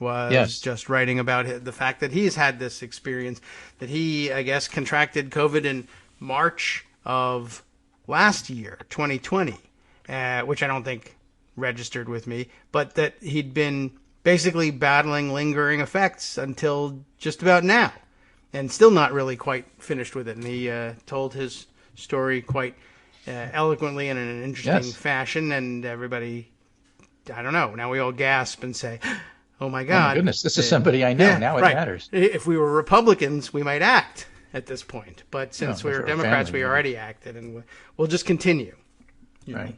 was just writing about the fact that he's had this experience, that he, I guess, contracted COVID in March of last year, 2020, which I don't think registered with me, but that he'd been basically battling lingering effects until just about now, and still not really quite finished with it. And he told his story quite eloquently and in an interesting fashion, and everybody, I don't know, now we all gasp and say, oh my God. Oh my goodness, this is somebody I know. Yeah, now it matters. If we were Republicans, we might act at this point. But since we were Democrats, we already acted, and we'll just continue. Right.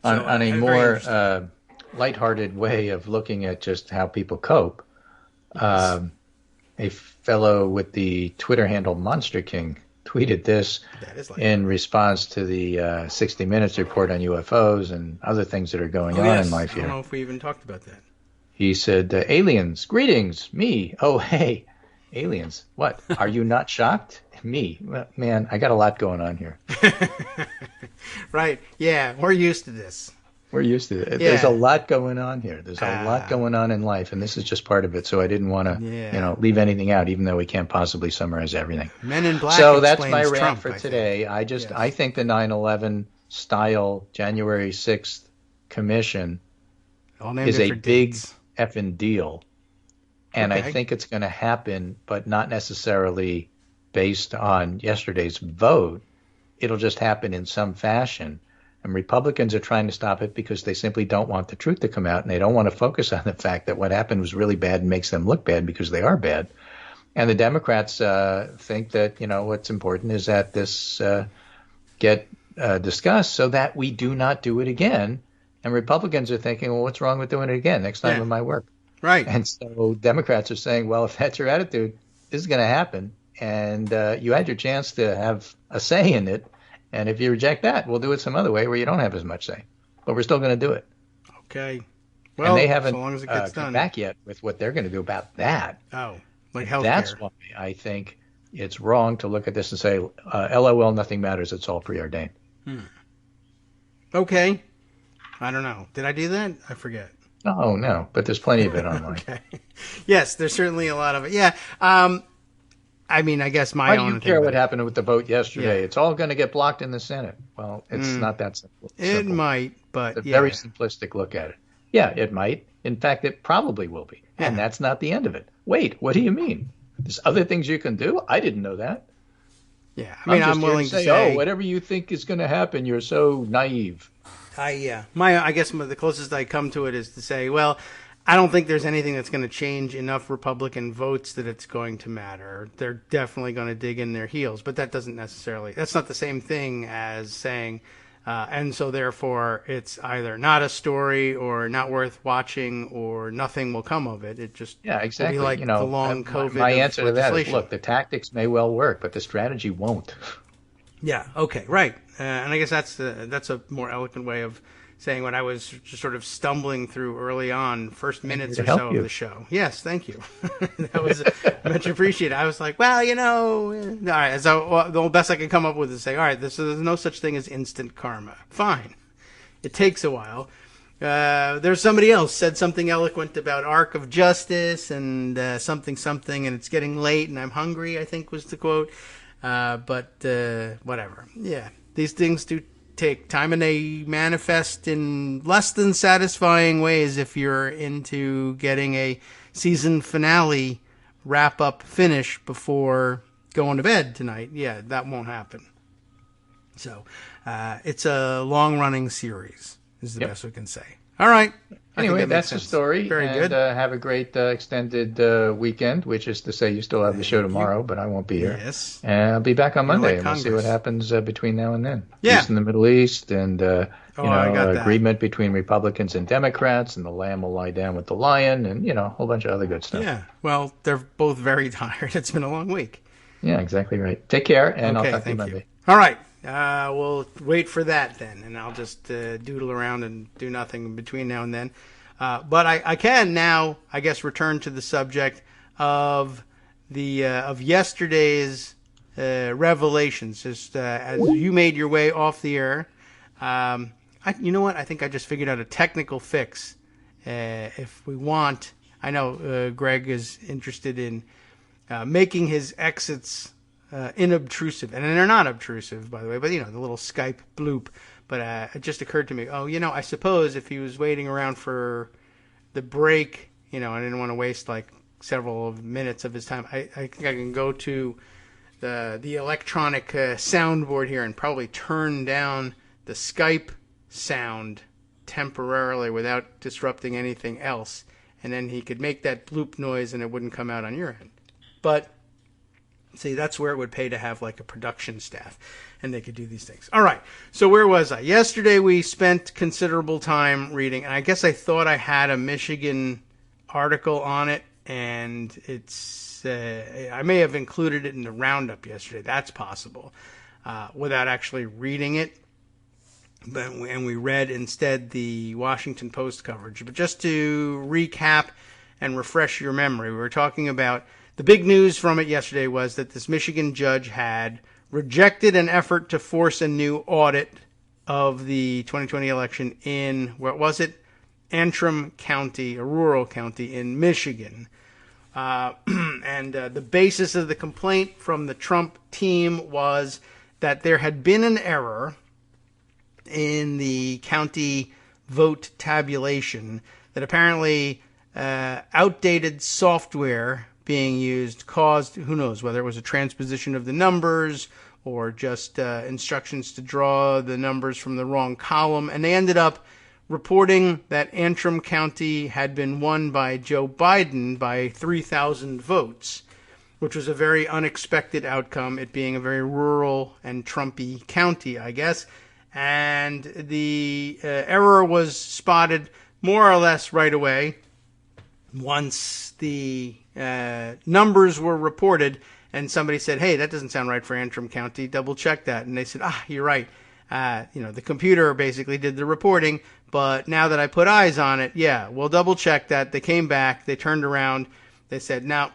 On a more lighthearted way of looking at just how people cope, a fellow with the Twitter handle Monster King tweeted this in response to the 60 Minutes report on UFOs and other things that are going on in life here. I don't know if we even talked about that. He said, aliens, greetings, me. Oh, hey, aliens. What? Are you not shocked? Me. Well, man, I got a lot going on here. Right. Yeah, we're used to this. We're used to it. Yeah. There's a lot going on here. There's a lot going on in life, and this is just part of it. So I didn't want to, leave anything out, even though we can't possibly summarize everything. Men in Black. So that's my rant Trump, for today. I think the 9/11 style January 6th commission is a big effing deal, and I think it's going to happen, but not necessarily based on yesterday's vote. It'll just happen in some fashion. And Republicans are trying to stop it because they simply don't want the truth to come out, and they don't want to focus on the fact that what happened was really bad and makes them look bad because they are bad. And the Democrats think that, what's important is that this get discussed so that we do not do it again. And Republicans are thinking, well, what's wrong with doing it again? Next time it might work. Right. And so Democrats are saying, well, if that's your attitude, this is going to happen. And you had your chance to have a say in it. And if you reject that, we'll do it some other way where you don't have as much say. But we're still going to do it. Okay. Well, and they haven't so long as it gets done. Come back yet with what they're going to do about that. Oh, like healthcare. That's why I think it's wrong to look at this and say, LOL, nothing matters. It's all preordained. Okay. I don't know. Did I do that? I forget. Oh, no. But there's plenty of it online. Okay. Yes, there's certainly a lot of it. Yeah. I mean, I guess my own. Why do you care what happened with the vote yesterday? Yeah. It's all going to get blocked in the Senate. Well, it's not that simple. It might, but it's a very simplistic look at it. Yeah, it might. In fact, it probably will be. Yeah. And that's not the end of it. Wait, what do you mean? There's other things you can do? I didn't know that. Yeah, I mean, I'm willing to say, oh, whatever you think is going to happen, you're so naive. I guess the closest I come to it is to say, well, I don't think there's anything that's going to change enough Republican votes that it's going to matter. They're definitely going to dig in their heels, but that's not the same thing as saying, and so therefore it's either not a story or not worth watching or nothing will come of it. It just exactly. Will be like the long COVID. My answer to that is, look, the tactics may well work, but the strategy won't. Yeah. Okay. Right. And I guess that's a more eloquent way of saying what I was just sort of stumbling through early on, first minutes or so of the show. Yes, thank you. That was much appreciated. I was like, well, all right. So the best I can come up with is say, all right, there's no such thing as instant karma. Fine. It takes a while. There's somebody else said something eloquent about arc of justice and something, and it's getting late and I'm hungry, I think was the quote. But whatever. Yeah, these things do take time, and they manifest in less than satisfying ways if you're into getting a season finale wrap up finish before going to bed tonight. Yeah, that won't happen. So it's a long running series is the best we can say. All right. Anyway, that's the story. Very good. Have a great extended weekend, which is to say you still have the show tomorrow, but I won't be here. Yes. And I'll be back on Monday, and we'll see what happens between now and then. Yeah. Peace in the Middle East, and agreement between Republicans and Democrats, and the lamb will lie down with the lion, and a whole bunch of other good stuff. Yeah. Well, they're both very tired. It's been a long week. Yeah, exactly right. Take care, and I'll talk to you Monday. All right. We'll wait for that then, and I'll just doodle around and do nothing between now and then. But I can now, I guess, return to the subject of of yesterday's revelations. Just as you made your way off the air, you know what? I think I just figured out a technical fix. If we want, I know Greg is interested in making his exits inobtrusive, and they're not obtrusive, by the way, but the little Skype bloop. But it just occurred to me, I suppose if he was waiting around for the break, I didn't want to waste like several minutes of his time. I think I can go to the electronic soundboard here and probably turn down the Skype sound temporarily without disrupting anything else, and then he could make that bloop noise and it wouldn't come out on your end. But see, that's where it would pay to have like a production staff, and they could do these things. All right, so where was I? Yesterday we spent considerable time reading, and I guess I thought I had a Michigan article on it, and it's I may have included it in the roundup yesterday. That's possible, without actually reading it. And we read instead the Washington Post coverage. But just to recap and refresh your memory, we were talking about the big news from it yesterday was that this Michigan judge had rejected an effort to force a new audit of the 2020 election in, what was it? Antrim County, a rural county in Michigan. And the basis of the complaint from the Trump team was that there had been an error in the county vote tabulation, that apparently outdated software being used caused, who knows, whether it was a transposition of the numbers or just instructions to draw the numbers from the wrong column. And they ended up reporting that Antrim County had been won by Joe Biden by 3,000 votes, which was a very unexpected outcome, it being a very rural and Trumpy county, I guess. And the error was spotted more or less right away once the numbers were reported, and somebody said, hey, that doesn't sound right for Antrim County, double check that. And they said, you're right. The computer basically did the reporting, but now that I put eyes on it, yeah, we'll double check that. They came back, they turned around, they said, now,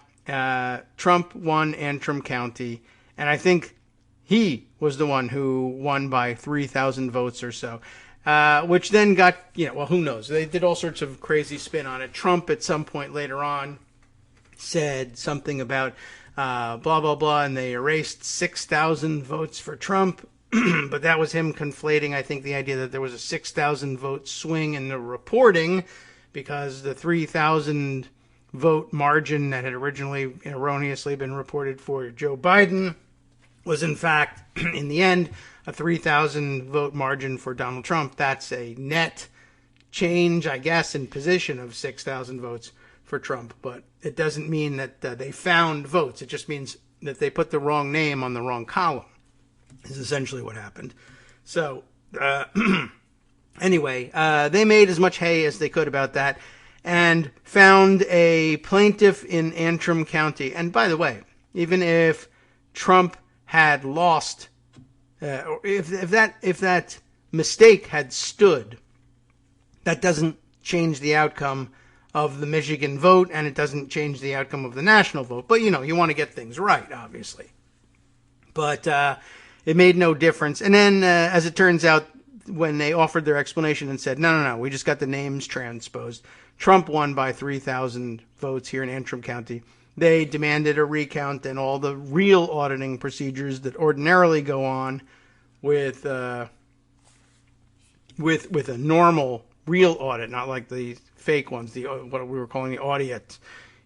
Trump won Antrim County, and I think he was the one who won by 3,000 votes or so, which then got, who knows? They did all sorts of crazy spin on it. Trump at some point later on said something about blah, blah, blah, and they erased 6,000 votes for Trump. But that was him conflating, I think, the idea that there was a 6,000 vote swing in the reporting because the 3,000 vote margin that had originally erroneously been reported for Joe Biden was in fact, in the end, a 3,000 vote margin for Donald Trump. That's a net change, I guess, in position of 6,000 votes for Trump. But it doesn't mean that they found votes. It just means that they put the wrong name on the wrong column, is essentially what happened. So, anyway, they made as much hay as they could about that and found a plaintiff in Antrim County. And by the way, even if Trump had lost, or if that mistake had stood, that doesn't change the outcome of the Michigan vote, and it doesn't change the outcome of the national vote. But, you want to get things right, obviously. But it made no difference. And then, as it turns out, when they offered their explanation and said, no, we just got the names transposed, Trump won by 3,000 votes here in Antrim County. They demanded a recount and all the real auditing procedures that ordinarily go on with a normal real audit, not like the fake ones, what we were calling the audit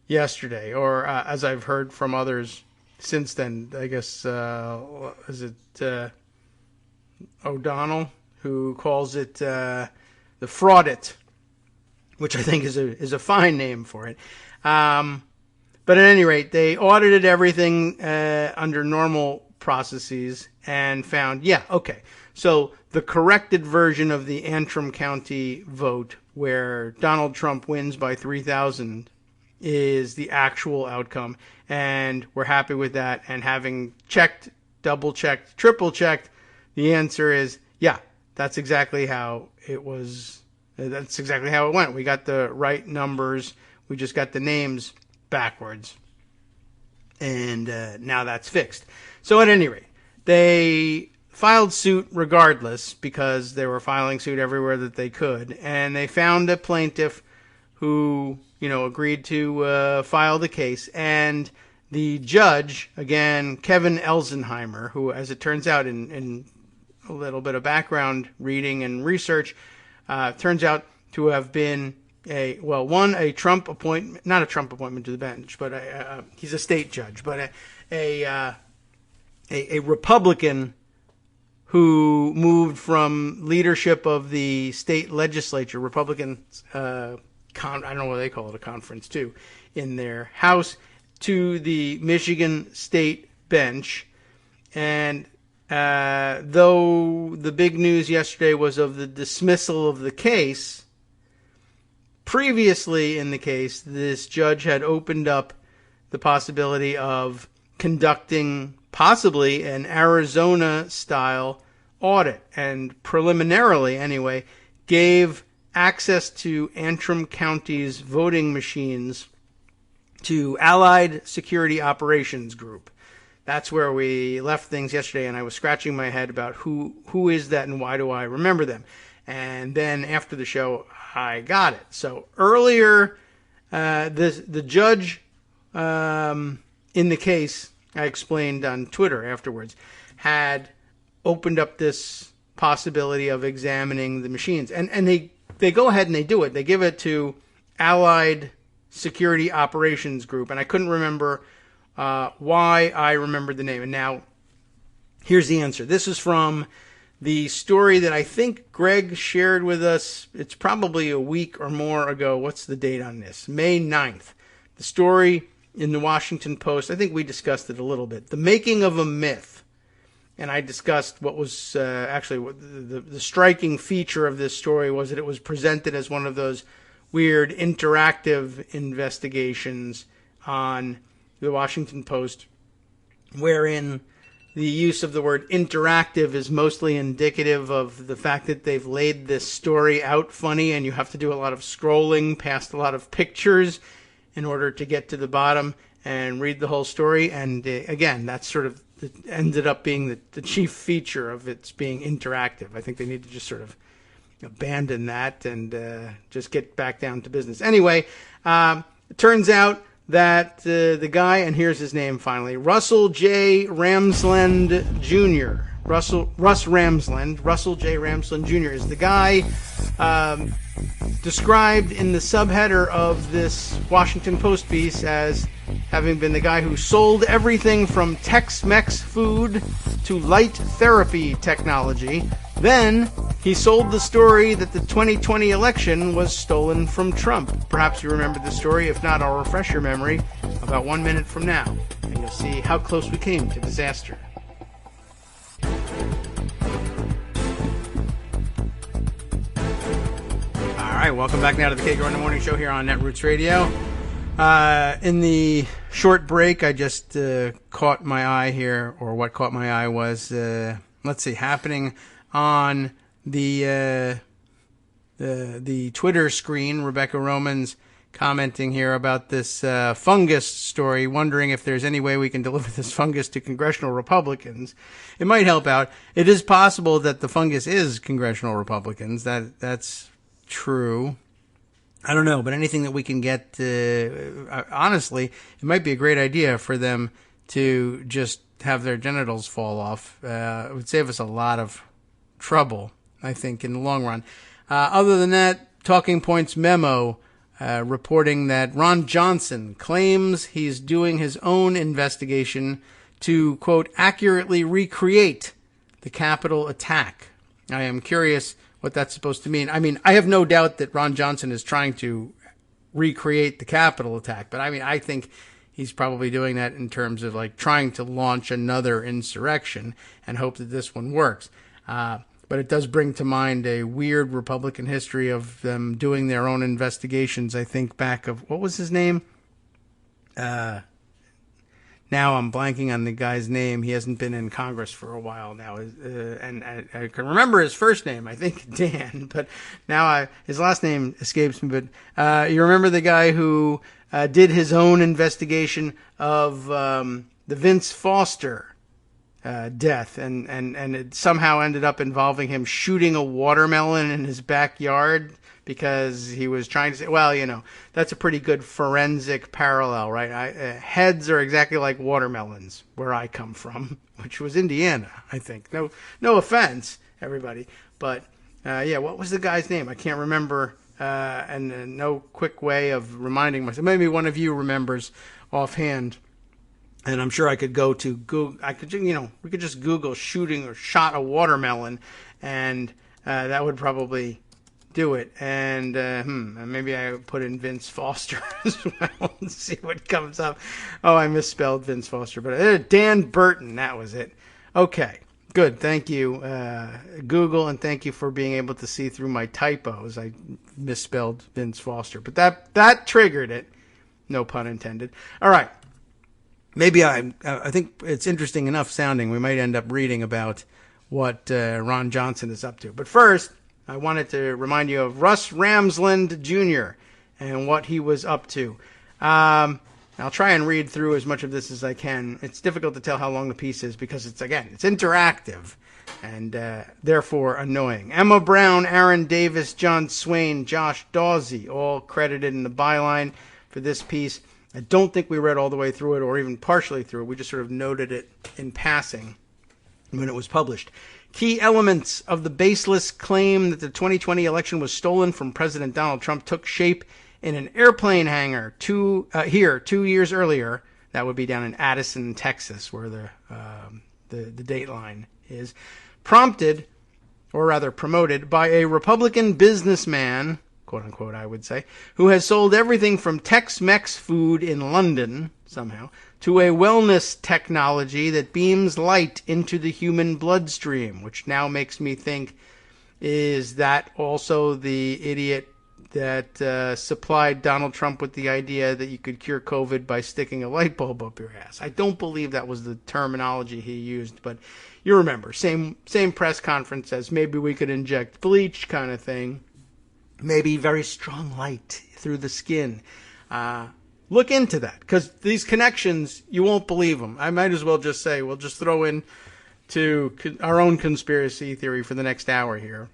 yesterday, or as I've heard from others since then, I guess, is it O'Donnell who calls it the fraudit, which I think is a fine name for it. But at any rate, they audited everything under normal processes and found, so the corrected version of the Antrim County vote, where Donald Trump wins by 3,000, is the actual outcome. And we're happy with that. And having checked, double-checked, triple-checked, the answer is, that's exactly how it was. That's exactly how it went. We got the right numbers. We just got the names backwards, and now that's fixed. So at any rate, they filed suit regardless because they were filing suit everywhere that they could, and they found a plaintiff who agreed to file the case. And the judge, again, Kevin Elsenheimer, who, as it turns out, in a little bit of background reading and research, turns out to have been a Trump appointment, not a Trump appointment to the bench, but he's a state judge, but a Republican who moved from leadership of the state legislature, Republicans, I don't know what they call it, a conference too, in their house, to the Michigan state bench. And though the big news yesterday was of the dismissal of the case, previously in the case, this judge had opened up the possibility of conducting possibly an Arizona-style audit, and preliminarily, anyway, gave access to Antrim County's voting machines to Allied Security Operations Group. That's where we left things yesterday, and I was scratching my head about who is that and why do I remember them. And then after the show, I got it. So earlier, the judge in the case, I explained on Twitter afterwards, had opened up this possibility of examining the machines. And they go ahead and they do it. They give it to Allied Security Operations Group. And I couldn't remember why I remembered the name. And now, here's the answer. This is from the story that I think Greg shared with us. It's probably a week or more ago. What's the date on this? May 9th. The story in the Washington Post. I think we discussed it a little bit. The making of a myth. And I discussed what was actually what the striking feature of this story was that it was presented as one of those weird interactive investigations on the Washington Post, wherein the use of the word interactive is mostly indicative of the fact that they've laid this story out funny and you have to do a lot of scrolling past a lot of pictures in order to get to the bottom and read the whole story. And again, that's sort of ended up being the chief feature of its being interactive. I think they need to just sort of abandon that and just get back down to business. Anyway, it turns out that the guy, and here's his name finally, Russell J. Ramsland Jr. Russell J. Ramsland Jr. is the guy described in the subheader of this Washington Post piece as having been the guy who sold everything from Tex-Mex food to light therapy technology. Then he sold the story that the 2020 election was stolen from Trump. Perhaps you remember the story. If not, I'll refresh your memory about 1 minute from now, and you'll see how close we came to disaster. All right, welcome back now to the Kagro in the Morning Show here on Netroots Radio. In the short break, I just caught my eye here, or what caught my eye was, let's see, happening on the Twitter screen. Rebecca Romans commenting here about this fungus story, wondering if there's any way we can deliver this fungus to congressional Republicans. It might help out. It is possible that the fungus is congressional Republicans. That's true. I don't know, but anything that we can get, honestly, it might be a great idea for them to just have their genitals fall off. It would save us a lot of trouble, I think, in the long run. Other than that, Talking Points memo reporting that Ron Johnson claims he's doing his own investigation to, quote, accurately recreate the Capitol attack. I am curious what that's supposed to mean. I mean, I have no doubt that Ron Johnson is trying to recreate the Capitol attack, but I mean, I think he's probably doing that in terms of like trying to launch another insurrection and hope that this one works. But it does bring to mind a weird Republican history of them doing their own investigations. I think back of, what was his name? Now I'm blanking on the guy's name. He hasn't been in Congress for a while now. And I can remember his first name, I think Dan, but now his last name escapes me. But you remember the guy who did his own investigation of the Vince Foster death, and it somehow ended up involving him shooting a watermelon in his backyard because he was trying to say, well, you know, that's a pretty good forensic parallel, right? Heads are exactly like watermelons where I come from, which was Indiana, I think. No offense, everybody. But, yeah, what was the guy's name? I can't remember, and no quick way of reminding myself. Maybe one of you remembers offhand. And I'm sure I could go to Google. We could just Google shooting or shot a watermelon, and that would probably do it. And maybe I put in Vince Foster as well and see what comes up. Oh, I misspelled Vince Foster, but Dan Burton, that was it. Okay, Good. Thank you, Google, and thank you for being able to see through my typos. I misspelled Vince Foster, but that triggered it. No pun intended. All right. Maybe I think it's interesting enough sounding. We might end up reading about what Ron Johnson is up to. But first, I wanted to remind you of Russ Ramsland Jr. and what he was up to. I'll try and read through as much of this as I can. It's difficult to tell how long the piece is because it's interactive and therefore annoying. Emma Brown, Aaron Davis, John Swain, Josh Dawsey, all credited in the byline for this piece. I don't think we read all the way through it or even partially through it. We just sort of noted it in passing when it was published. Key elements of the baseless claim that the 2020 election was stolen from President Donald Trump took shape in an airplane hangar 2 years earlier. That would be down in Addison, Texas, where the dateline is. Prompted, or rather promoted, by a Republican businessman, quote unquote, I would say, who has sold everything from Tex-Mex food in London, somehow, to a wellness technology that beams light into the human bloodstream, which now makes me think, is that also the idiot that supplied Donald Trump with the idea that you could cure COVID by sticking a light bulb up your ass? I don't believe that was the terminology he used, but you remember, same press conference as maybe we could inject bleach kind of thing, maybe very strong light through the skin. Look into that, because these connections, you won't believe them. I might as well just say, we'll just throw in to our own conspiracy theory for the next hour here,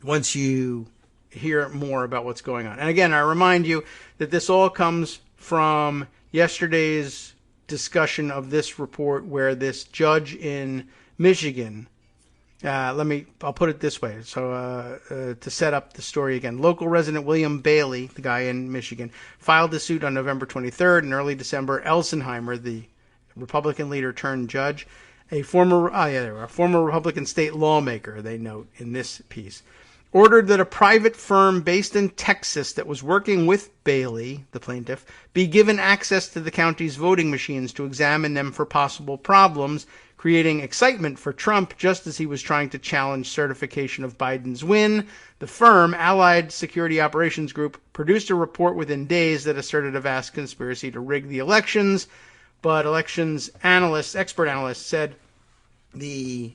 once you hear more about what's going on. And again, I remind you that this all comes from yesterday's discussion of this report where this judge in Michigan, I'll put it this way. So to set up the story again, local resident William Bailey, the guy in Michigan, filed a suit on November 23rd. In early December, Elsenheimer, the Republican leader turned judge, a former Republican state lawmaker, they note in this piece, ordered that a private firm based in Texas that was working with Bailey, the plaintiff, be given access to the county's voting machines to examine them for possible problems, creating excitement for Trump just as he was trying to challenge certification of Biden's win. The firm, Allied Security Operations Group, produced a report within days that asserted a vast conspiracy to rig the elections, but elections expert analysts said the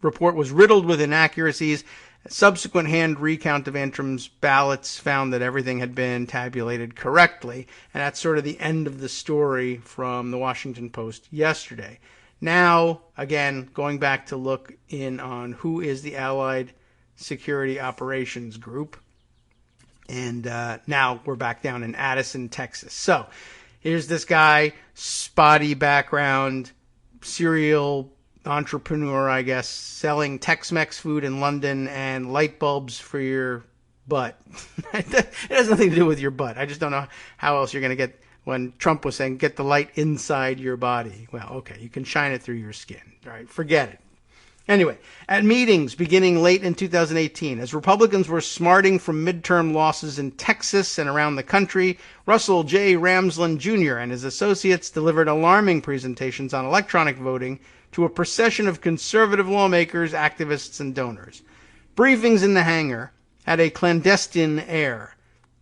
report was riddled with inaccuracies. A subsequent hand recount of Antrim's ballots found that everything had been tabulated correctly, and that's sort of the end of the story from the Washington Post yesterday. Now, again, going back to look in on who is the Allied Security Operations Group, and now we're back down in Addison, Texas. So here's this guy, spotty background, serial entrepreneur, I guess, selling Tex-Mex food in London and light bulbs for your butt. It has nothing to do with your butt. I just don't know how else you're going to get, when Trump was saying, get the light inside your body. Well, okay, you can shine it through your skin. All right, forget it. Anyway, at meetings beginning late in 2018, as Republicans were smarting from midterm losses in Texas and around the country, Russell J. Ramsland Jr. and his associates delivered alarming presentations on electronic voting to a procession of conservative lawmakers, activists, and donors. Briefings in the hangar had a clandestine air.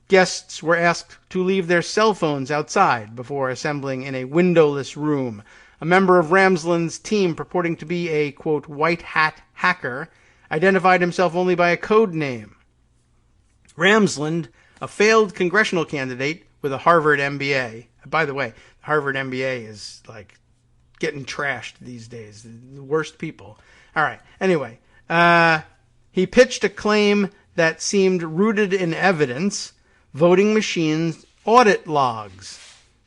Guests were asked to leave their cell phones outside before assembling in a windowless room. A member of Ramsland's team, purporting to be a, quote, white hat hacker, identified himself only by a code name. Ramsland, a failed congressional candidate with a Harvard MBA. By the way, Harvard MBA is like getting trashed these days. The worst people. All right. Anyway, he pitched a claim that seemed rooted in evidence, voting machines audit logs,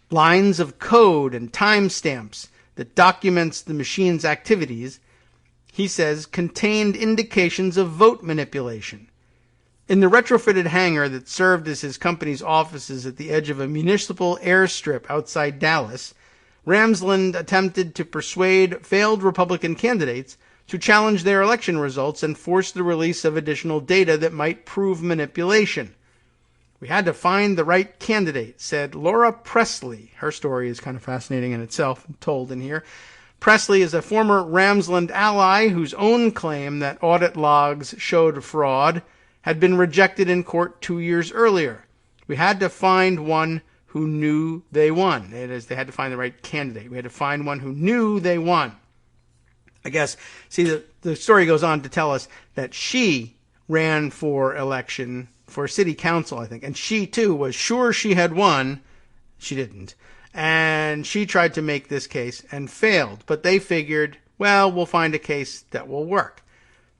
lines of code and timestamps that documents the machine's activities, he says, contained indications of vote manipulation. In the retrofitted hangar that served as his company's offices at the edge of a municipal airstrip outside Dallas, Ramsland attempted to persuade failed Republican candidates to challenge their election results and force the release of additional data that might prove manipulation. We had to find the right candidate, said Laura Presley. Her story is kind of fascinating in itself, told in here. Presley is a former Ramsland ally whose own claim that audit logs showed fraud had been rejected in court 2 years earlier. We had to find one who knew they won. That is, they had to find the right candidate. We had to find one who knew they won. I guess, see, the story goes on to tell us that she ran for election for city council, I think, and she, too, was sure she had won. She didn't. And she tried to make this case and failed. But they figured, well, we'll find a case that will work.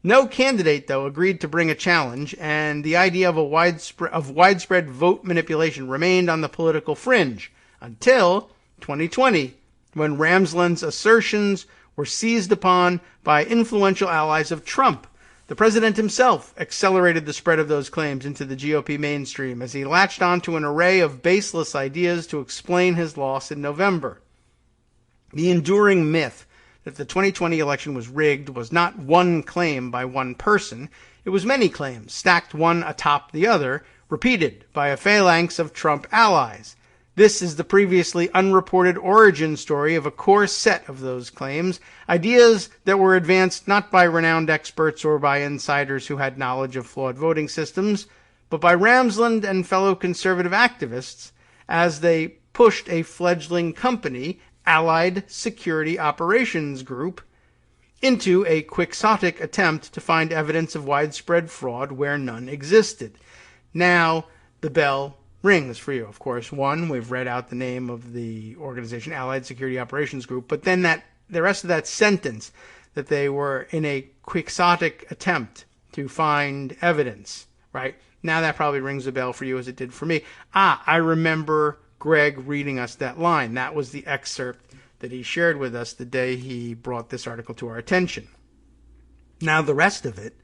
No candidate, though, agreed to bring a challenge, and the idea of widespread vote manipulation remained on the political fringe until 2020, when Ramsland's assertions were seized upon by influential allies of Trump. The president himself accelerated the spread of those claims into the GOP mainstream as he latched onto an array of baseless ideas to explain his loss in November. The enduring myth that the 2020 election was rigged was not one claim by one person. It was many claims, stacked one atop the other, repeated by a phalanx of Trump allies. This is the previously unreported origin story of a core set of those claims, ideas that were advanced not by renowned experts or by insiders who had knowledge of flawed voting systems, but by Ramsland and fellow conservative activists as they pushed a fledgling company, Allied Security Operations Group, into a quixotic attempt to find evidence of widespread fraud where none existed. Now, the bell rings for you, of course. One, we've read out the name of the organization, Allied Security Operations Group, but then the rest of that sentence, that they were in a quixotic attempt to find evidence, right? Now that probably rings a bell for you as it did for me. I remember Greg reading us that line. That was the excerpt that he shared with us the day he brought this article to our attention. Now the rest of it,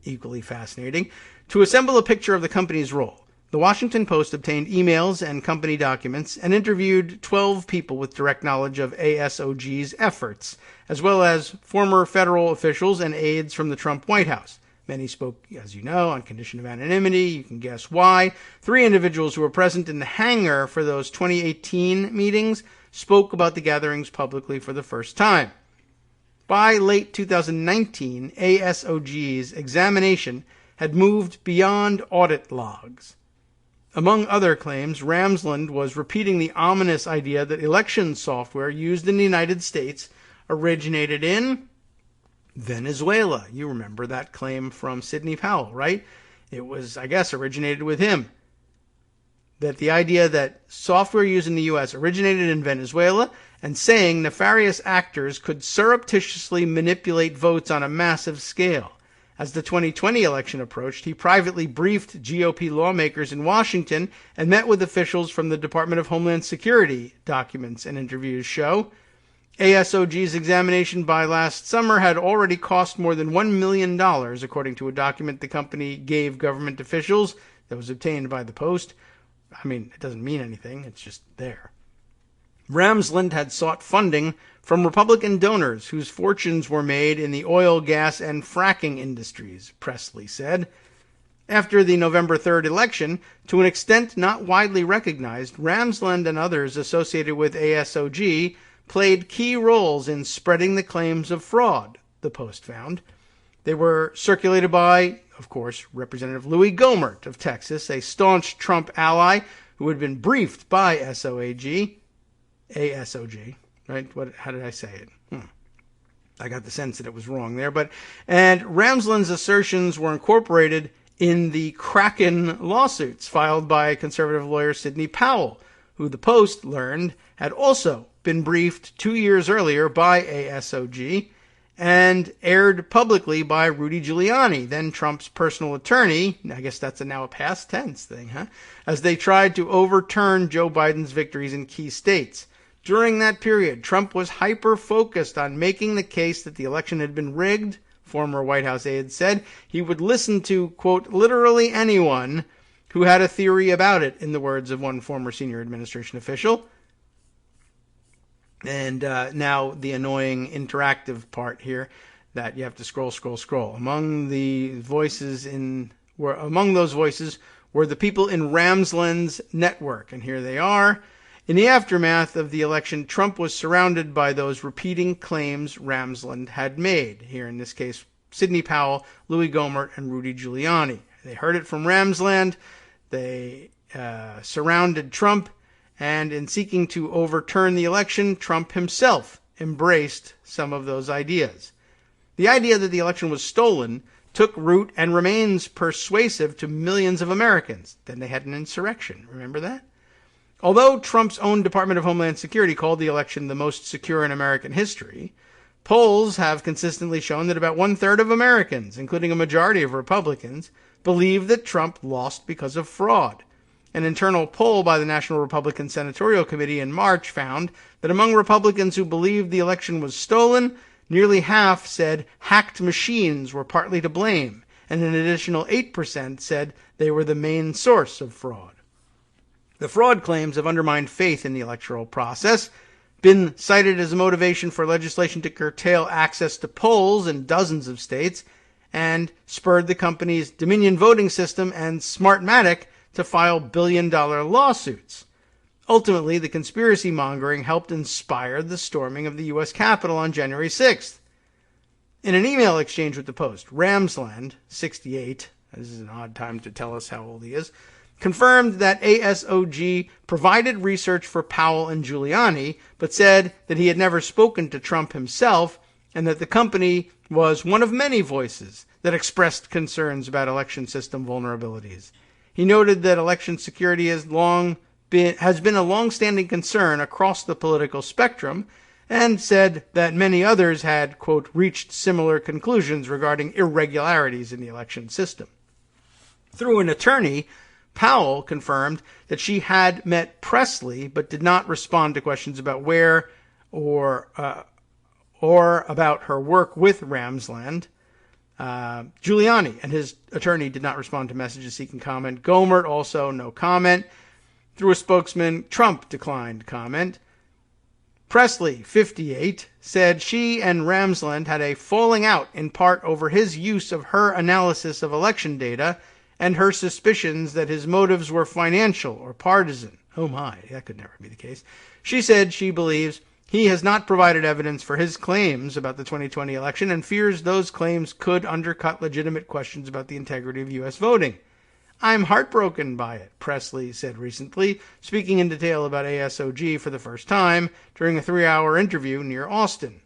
equally fascinating. To assemble a picture of the company's role, the Washington Post obtained emails and company documents and interviewed 12 people with direct knowledge of ASOG's efforts, as well as former federal officials and aides from the Trump White House. Many spoke, as you know, on condition of anonymity. You can guess why. 3 individuals who were present in the hangar for those 2018 meetings spoke about the gatherings publicly for the first time. By late 2019, ASOG's examination had moved beyond audit logs. Among other claims, Ramsland was repeating the ominous idea that election software used in the United States originated in Venezuela. You remember that claim from Sidney Powell, right? It was, I guess, originated with him. That the idea that software used in the U.S. originated in Venezuela, and saying nefarious actors could surreptitiously manipulate votes on a massive scale. As the 2020 election approached, he privately briefed GOP lawmakers in Washington and met with officials from the Department of Homeland Security, documents and interviews show. ASOG's examination by last summer had already cost more than $1 million, according to a document the company gave government officials that was obtained by the Post. I mean, it doesn't mean anything. It's just there. Ramsland had sought funding from Republican donors whose fortunes were made in the oil, gas, and fracking industries, Presley said. After the November 3rd election, to an extent not widely recognized, Ramsland and others associated with ASOG played key roles in spreading the claims of fraud, the Post found. They were circulated by, of course, Representative Louis Gohmert of Texas, a staunch Trump ally who had been briefed by ASOG, right? How did I say it? I got the sense that it was wrong there. And Ramsland's assertions were incorporated in the Kraken lawsuits filed by conservative lawyer Sidney Powell, who the Post learned had also been briefed 2 years earlier by ASOG and aired publicly by Rudy Giuliani, then Trump's personal attorney. I guess that's now a past tense thing, huh? As they tried to overturn Joe Biden's victories in key states. During that period, Trump was hyper-focused on making the case that the election had been rigged. Former White House aide said he would listen to, quote, literally anyone who had a theory about it, in the words of one former senior administration official. And now the annoying interactive part here that you have to scroll. Among those voices were the people in Ramsland's network, and here they are. In the aftermath of the election, Trump was surrounded by those repeating claims Ramsland had made. Here, in this case, Sidney Powell, Louis Gohmert, and Rudy Giuliani. They heard it from Ramsland. They surrounded Trump. And in seeking to overturn the election, Trump himself embraced some of those ideas. The idea that the election was stolen took root and remains persuasive to millions of Americans. Then they had an insurrection. Remember that? Although Trump's own Department of Homeland Security called the election the most secure in American history, polls have consistently shown that about 1/3 of Americans, including a majority of Republicans, believe that Trump lost because of fraud. An internal poll by the National Republican Senatorial Committee in March found that among Republicans who believed the election was stolen, nearly half said hacked machines were partly to blame, and an additional 8% said they were the main source of fraud. The fraud claims have undermined faith in the electoral process, been cited as a motivation for legislation to curtail access to polls in dozens of states, and spurred the company's Dominion voting system and Smartmatic to file billion-dollar lawsuits. Ultimately, the conspiracy mongering helped inspire the storming of the U.S. Capitol on January 6th. In an email exchange with the Post, Ramsland, 68, this is an odd time to tell us how old he is, confirmed that ASOG provided research for Powell and Giuliani, but said that he had never spoken to Trump himself and that the company was one of many voices that expressed concerns about election system vulnerabilities. He noted that election security has been a long-standing concern across the political spectrum, and said that many others had, quote, reached similar conclusions regarding irregularities in the election system. Through an attorney, Powell confirmed that she had met Presley but did not respond to questions about where or about her work with Ramsland. Giuliani and his attorney did not respond to messages seeking comment. Gohmert also no comment. Through a spokesman, Trump declined comment. Presley, 58, said she and Ramsland had a falling out in part over his use of her analysis of election data and her suspicions that his motives were financial or partisan. Oh my, that could never be the case. She said she believes he has not provided evidence for his claims about the 2020 election and fears those claims could undercut legitimate questions about the integrity of U.S. voting. I'm heartbroken by it, Presley said recently, speaking in detail about ASOG for the first time during a 3-hour interview near Austin.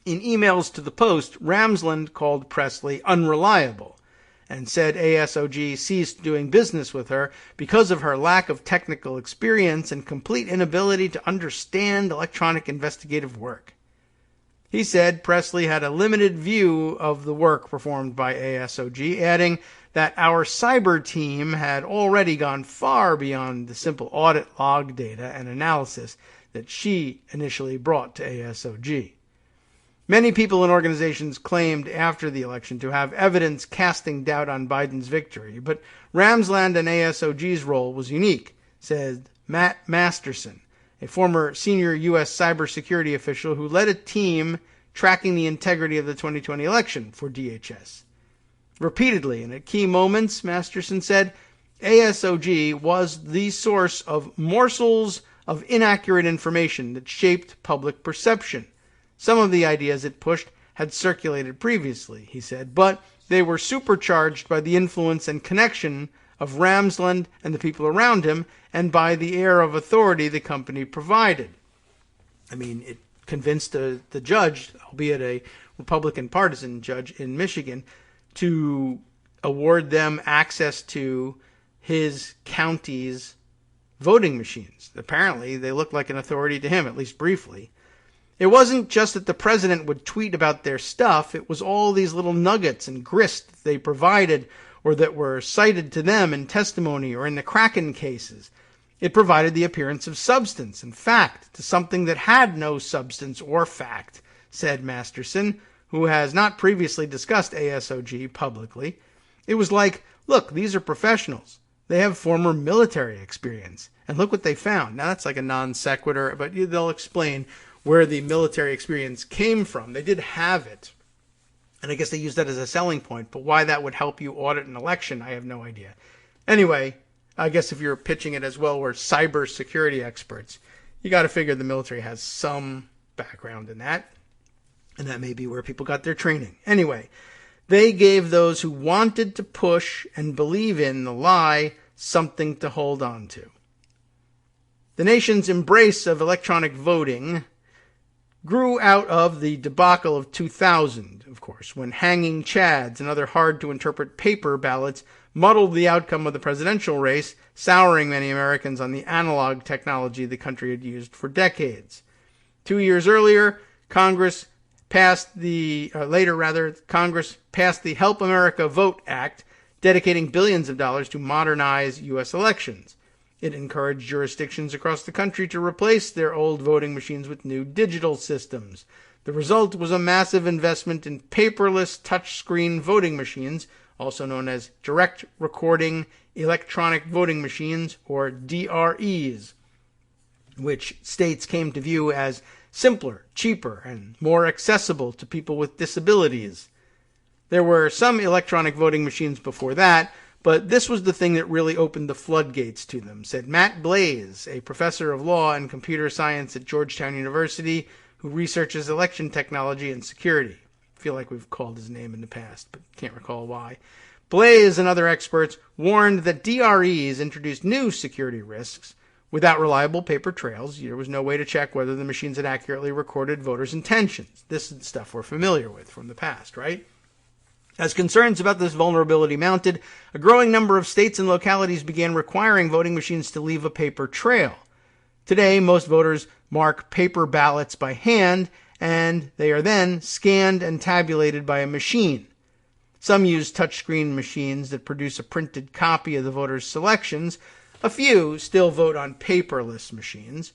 In emails to the Post, Ramsland called Presley unreliable and said ASOG ceased doing business with her because of her lack of technical experience and complete inability to understand electronic investigative work. He said Presley had a limited view of the work performed by ASOG, adding that our cyber team had already gone far beyond the simple audit log data and analysis that she initially brought to ASOG. Many people and organizations claimed after the election to have evidence casting doubt on Biden's victory, but Ramsland and ASOG's role was unique, said Matt Masterson, a former senior U.S. cybersecurity official who led a team tracking the integrity of the 2020 election for DHS. Repeatedly and at key moments, Masterson said, ASOG was the source of morsels of inaccurate information that shaped public perception. Some of the ideas it pushed had circulated previously, he said, but they were supercharged by the influence and connection of Ramsland and the people around him and by the air of authority the company provided. I mean, it convinced the judge, albeit a Republican partisan judge in Michigan, to award them access to his county's voting machines. Apparently, they looked like an authority to him, at least briefly. It wasn't just that the president would tweet about their stuff. It was all these little nuggets and grist they provided or that were cited to them in testimony or in the Kraken cases. It provided the appearance of substance and fact to something that had no substance or fact, said Masterson, who has not previously discussed ASOG publicly. It was like, look, these are professionals. They have former military experience. And look what they found. Now that's like a non sequitur, but they'll explain where the military experience came from. They did have it. And I guess they used that as a selling point. But why that would help you audit an election, I have no idea. Anyway, I guess if you're pitching it as well, we're cybersecurity experts. You got to figure the military has some background in that. And that may be where people got their training. Anyway, they gave those who wanted to push and believe in the lie something to hold on to. The nation's embrace of electronic voting grew out of the debacle of 2000, of course, when hanging chads and other hard-to-interpret paper ballots muddled the outcome of the presidential race, souring many Americans on the analog technology the country had used for decades. 2 years earlier, Congress passed the Help America Vote Act, dedicating billions of dollars to modernize U.S. elections. It encouraged jurisdictions across the country to replace their old voting machines with new digital systems. The result was a massive investment in paperless touchscreen voting machines, also known as direct recording electronic voting machines, or DREs, which states came to view as simpler, cheaper, and more accessible to people with disabilities. There were some electronic voting machines before that, but this was the thing that really opened the floodgates to them, said Matt Blaze, a professor of law and computer science at Georgetown University who researches election technology and security. I feel like we've called his name in the past, but can't recall why. Blaze and other experts warned that DREs introduced new security risks. Without reliable paper trails, there was no way to check whether the machines had accurately recorded voters' intentions. This is stuff we're familiar with from the past, right? As concerns about this vulnerability mounted, a growing number of states and localities began requiring voting machines to leave a paper trail. Today, most voters mark paper ballots by hand, and they are then scanned and tabulated by a machine. Some use touchscreen machines that produce a printed copy of the voters' selections. A few still vote on paperless machines.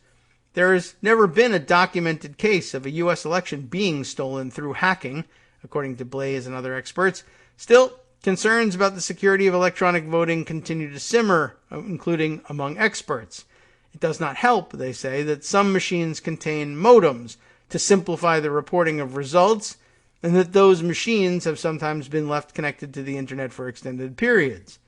There has never been a documented case of a U.S. election being stolen through hacking, according to Blaze and other experts. Still, concerns about the security of electronic voting continue to simmer, including among experts. It does not help, they say, that some machines contain modems to simplify the reporting of results, and that those machines have sometimes been left connected to the internet for extended periods.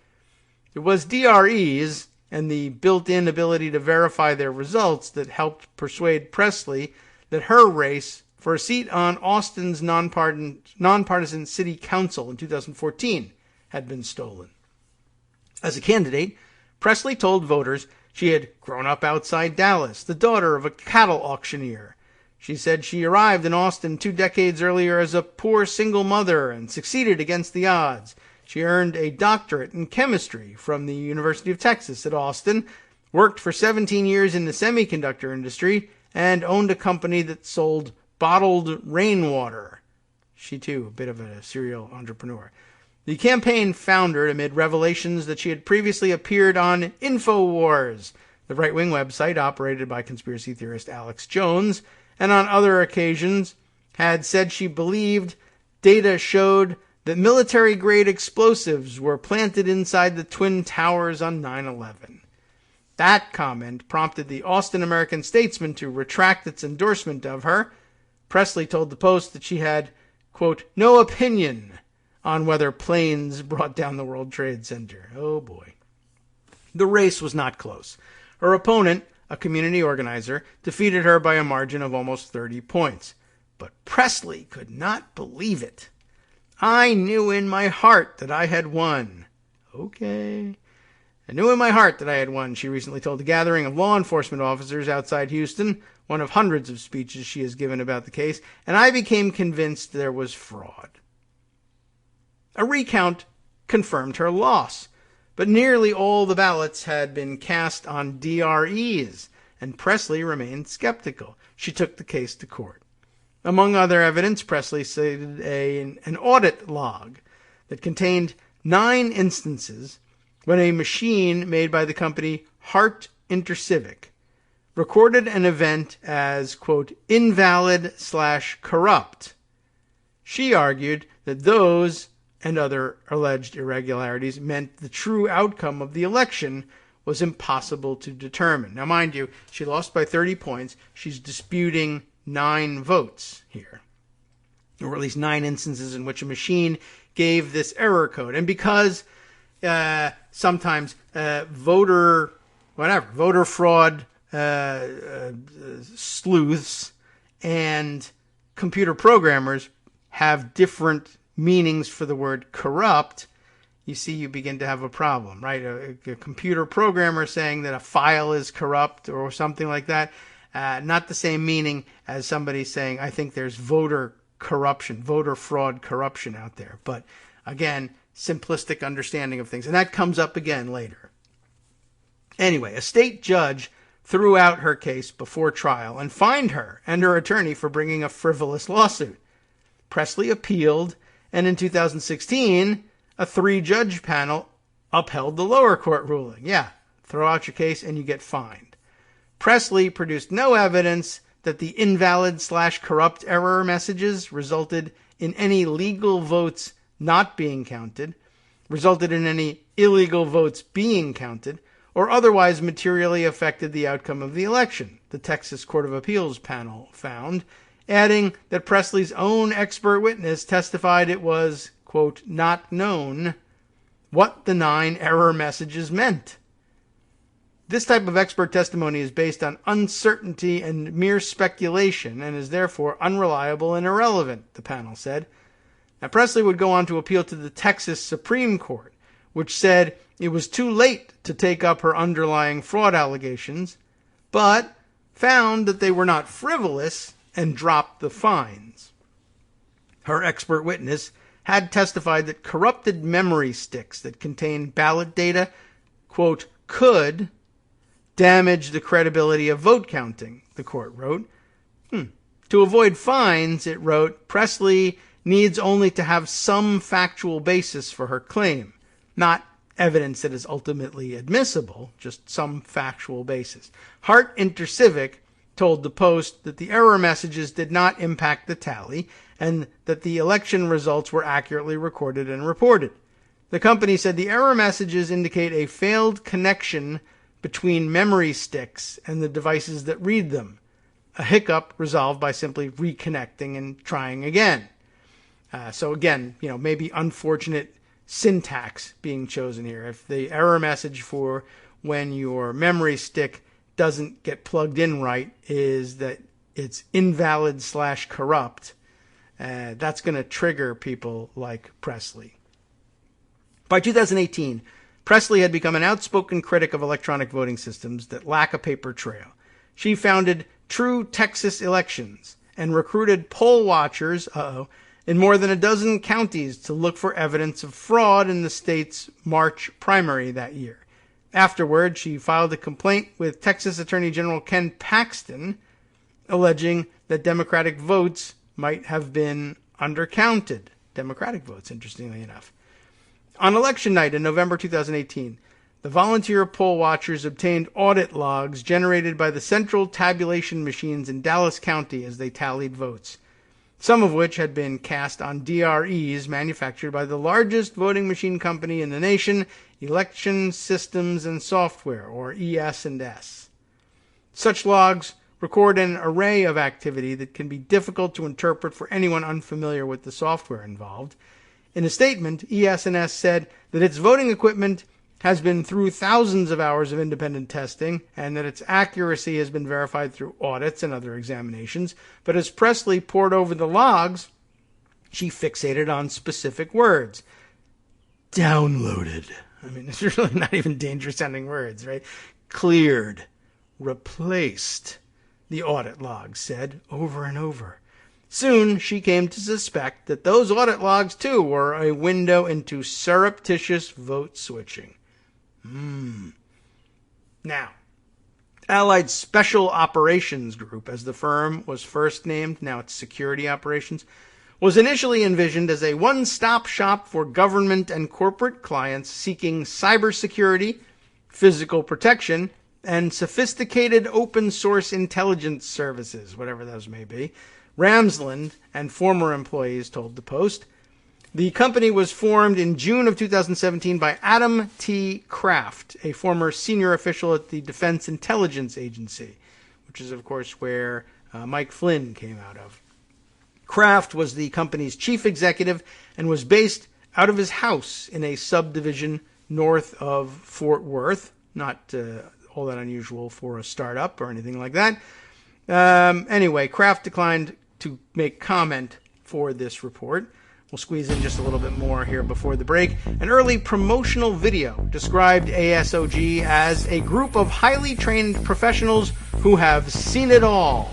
It was DREs and the built-in ability to verify their results that helped persuade Presley that her race for a seat on Austin's nonpartisan city council in 2014 had been stolen. As a candidate, Presley told voters she had grown up outside Dallas, the daughter of a cattle auctioneer. She said she arrived in Austin 2 decades earlier as a poor single mother and succeeded against the odds. She earned a doctorate in chemistry from the University of Texas at Austin, worked for 17 years in the semiconductor industry, and owned a company that sold bottled rainwater. She, too, a bit of a serial entrepreneur. The campaign foundered amid revelations that she had previously appeared on InfoWars, the right-wing website operated by conspiracy theorist Alex Jones, and on other occasions had said she believed data showed that military-grade explosives were planted inside the Twin Towers on 9/11. That comment prompted the Austin American-Statesman to retract its endorsement of her. Presley told the Post that she had, quote, no opinion on whether planes brought down the World Trade Center. Oh, boy. The race was not close. Her opponent, a community organizer, defeated her by a margin of almost 30 points. But Presley could not believe it. I knew in my heart that I had won. Okay. I knew in my heart that I had won, she recently told a gathering of law enforcement officers outside Houston, one of hundreds of speeches she has given about the case, and I became convinced there was fraud. A recount confirmed her loss, but nearly all the ballots had been cast on DREs, and Presley remained skeptical. She took the case to court. Among other evidence, Presley cited an audit log that contained 9 instances when a machine made by the company Hart Intercivic recorded an event as, quote, invalid/corrupt. She argued that those and other alleged irregularities meant the true outcome of the election was impossible to determine. Now, mind you, she lost by 30 points. She's disputing 9 votes here, or at least 9 instances in which a machine gave this error code. And because sometimes voter fraud sleuths and computer programmers have different meanings for the word corrupt, you see you begin to have a problem, right? A computer programmer saying that a file is corrupt or something like that, not the same meaning as somebody saying, I think there's voter corruption, voter fraud corruption out there. But again, simplistic understanding of things. And that comes up again later. Anyway, a state judge threw out her case before trial and fined her and her attorney for bringing a frivolous lawsuit. Presley appealed, and in 2016, a 3-judge panel upheld the lower court ruling. Yeah, throw out your case and you get fined. Presley produced no evidence that the invalid/corrupt error messages resulted in any legal votes not being counted, resulted in any illegal votes being counted, or otherwise materially affected the outcome of the election, the Texas Court of Appeals panel found, adding that Presley's own expert witness testified it was, quote, not known what the 9 error messages meant. This type of expert testimony is based on uncertainty and mere speculation and is therefore unreliable and irrelevant, the panel said. Now, Presley would go on to appeal to the Texas Supreme Court, which said it was too late to take up her underlying fraud allegations, but found that they were not frivolous and dropped the fines. Her expert witness had testified that corrupted memory sticks that contained ballot data, quote, could damage the credibility of vote counting, the court wrote. To avoid fines, it wrote, Presley needs only to have some factual basis for her claim, not evidence that is ultimately admissible, just some factual basis. Hart Intercivic told the Post that the error messages did not impact the tally and that the election results were accurately recorded and reported. The company said the error messages indicate a failed connection between memory sticks and the devices that read them, a hiccup resolved by simply reconnecting and trying again. So again, maybe unfortunate syntax being chosen here. If the error message for when your memory stick doesn't get plugged in right is that it's invalid/corrupt, that's going to trigger people like Presley. By 2018, Presley had become an outspoken critic of electronic voting systems that lack a paper trail. She founded True Texas Elections and recruited poll watchers, in more than a dozen counties to look for evidence of fraud in the state's March primary that year. Afterward, she filed a complaint with Texas Attorney General Ken Paxton, alleging that Democratic votes might have been undercounted. Democratic votes, interestingly enough. On election night in November 2018, the volunteer poll watchers obtained audit logs generated by the central tabulation machines in Dallas County as they tallied votes, some of which had been cast on DREs manufactured by the largest voting machine company in the nation, Election Systems and Software, or ES&S. Such logs record an array of activity that can be difficult to interpret for anyone unfamiliar with the software involved. In a statement, ES&S said that its voting equipment has been through thousands of hours of independent testing and that its accuracy has been verified through audits and other examinations. But as Presley pored over the logs, she fixated on specific words. Downloaded. I mean, it's really not even dangerous sounding words, right? Cleared. Replaced. The audit logs said over and over. Soon, she came to suspect that those audit logs, too, were a window into surreptitious vote switching. Now, Allied Special Operations Group, as the firm was first named, now it's Security Operations, was initially envisioned as a one-stop shop for government and corporate clients seeking cybersecurity, physical protection, and sophisticated open-source intelligence services, whatever those may be. Ramsland and former employees told the Post. The company was formed in June of 2017 by Adam T. Kraft, a former senior official at the Defense Intelligence Agency, which is, of course, where Mike Flynn came out of. Kraft was the company's chief executive and was based out of his house in a subdivision north of Fort Worth. Not all that unusual for a startup or anything like that. Anyway, Kraft declined to make comment for this report. We'll squeeze in just a little bit more here before the break. An early promotional video described ASOG as a group of highly trained professionals who have seen it all.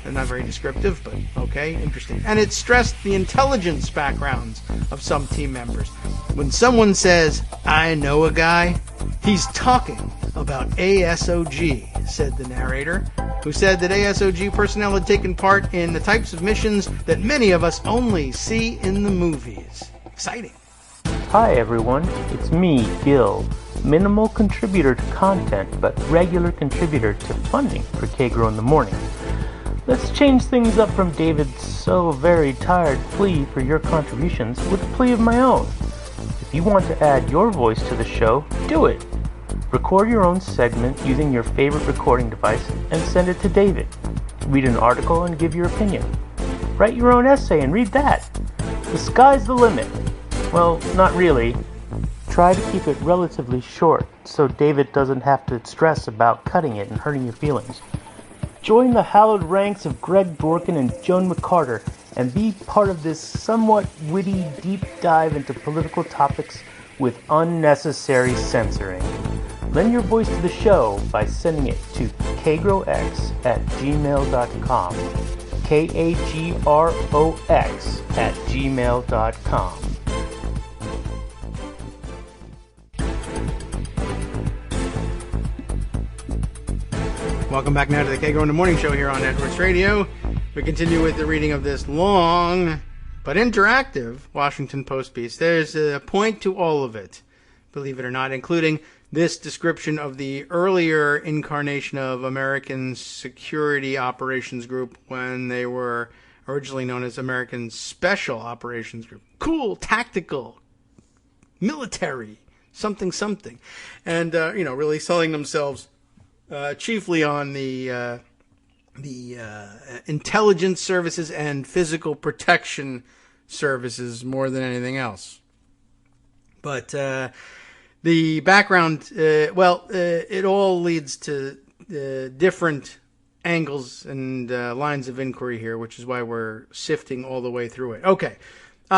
They're not very descriptive, but okay, interesting. And it stressed the intelligence backgrounds of some team members. When someone says, "I know a guy," he's talking about ASOG, said the narrator, who said that ASOG personnel had taken part in the types of missions that many of us only see in the movies. Exciting. Hi everyone, it's me, Gil. Minimal contributor to content, but regular contributor to funding for Kagro in the morning. Let's change things up from David's so very tired plea for your contributions with a plea of my own. If you want to add your voice to the show, do it. Record your own segment using your favorite recording device and send it to David. Read an article and give your opinion. Write your own essay and read that. The sky's the limit. Well, not really. Try to keep it relatively short so David doesn't have to stress about cutting it and hurting your feelings. Join the hallowed ranks of Greg Dworkin and Joan McCarter and be part of this somewhat witty deep dive into political topics with unnecessary censoring. Lend your voice to the show by sending it to kagrox@gmail.com. KAGROX@gmail.com. Welcome back now to the Kagro in the Morning Show here on Edwards Radio. We continue with the reading of this long but interactive Washington Post piece. There's a point to all of it, believe it or not, including this description of the earlier incarnation of American Security Operations Group when they were originally known as American Special Operations Group. Cool, tactical, military, something. And, really selling themselves chiefly on the intelligence services and physical protection services more than anything else. But the background, it all leads to different angles and lines of inquiry here, which is why we're sifting all the way through it. Okay.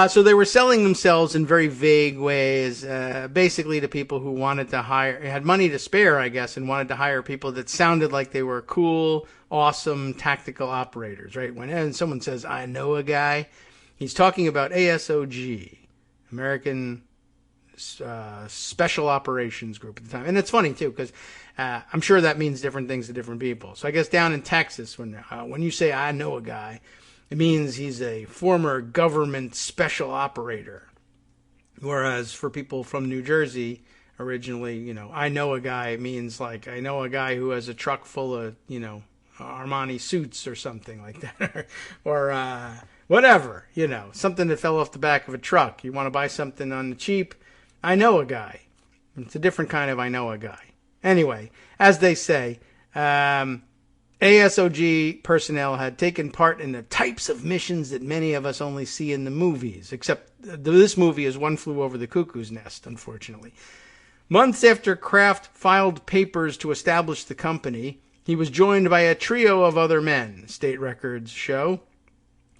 So they were selling themselves in very vague ways, basically to people who wanted to had money to spare, I guess, and wanted to hire people that sounded like they were cool, awesome tactical operators, right? When someone says, "I know a guy," he's talking about ASOG, American Special Operations Group at the time. And it's funny, too, because I'm sure that means different things to different people. So I guess down in Texas, when you say, "I know a guy," it means he's a former government special operator. Whereas for people from New Jersey, originally, "I know a guy" means like, I know a guy who has a truck full of, Armani suits or something like that. or whatever, something that fell off the back of a truck. You want to buy something on the cheap? I know a guy. It's a different kind of I know a guy. Anyway, as they say, ASOG personnel had taken part in the types of missions that many of us only see in the movies, except this movie is One Flew Over the Cuckoo's Nest, unfortunately. Months after Kraft filed papers to establish the company, he was joined by a trio of other men, state records show.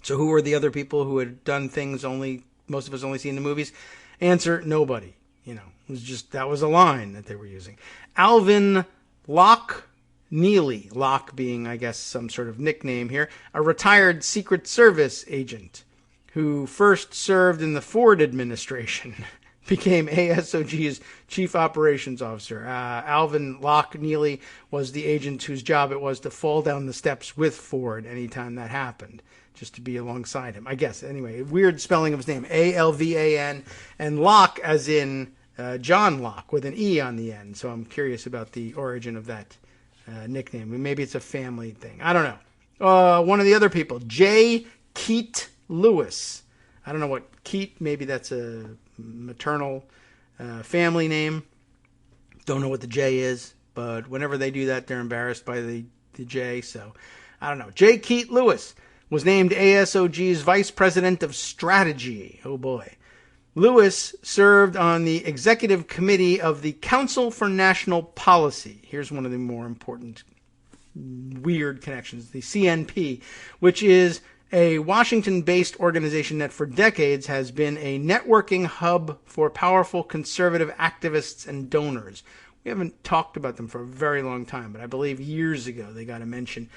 So who were the other people who had done things most of us only see in the movies? Answer, nobody. It was just, that was a line that they were using. Alvin Locke Neely, Locke being, I guess, some sort of nickname here, a retired Secret Service agent who first served in the Ford administration, became ASOG's chief operations officer. Alvin Locke Neely was the agent whose job it was to fall down the steps with Ford anytime that happened, just to be alongside him, I guess. Anyway, weird spelling of his name, Alvan, and Locke as in John Locke with an E on the end. So I'm curious about the origin of that nickname. Maybe it's a family thing. I don't know. One of the other people, J. Keat Lewis. I don't know what Keat, maybe that's a maternal family name. Don't know what the J is, but whenever they do that, they're embarrassed by the J. So I don't know. J. Keat Lewis was named ASOG's Vice President of Strategy. Oh boy. Lewis served on the executive committee of the Council for National Policy. Here's one of the more important weird connections, the CNP, which is a Washington-based organization that for decades has been a networking hub for powerful conservative activists and donors. We haven't talked about them for a very long time, but I believe years ago they got a mention,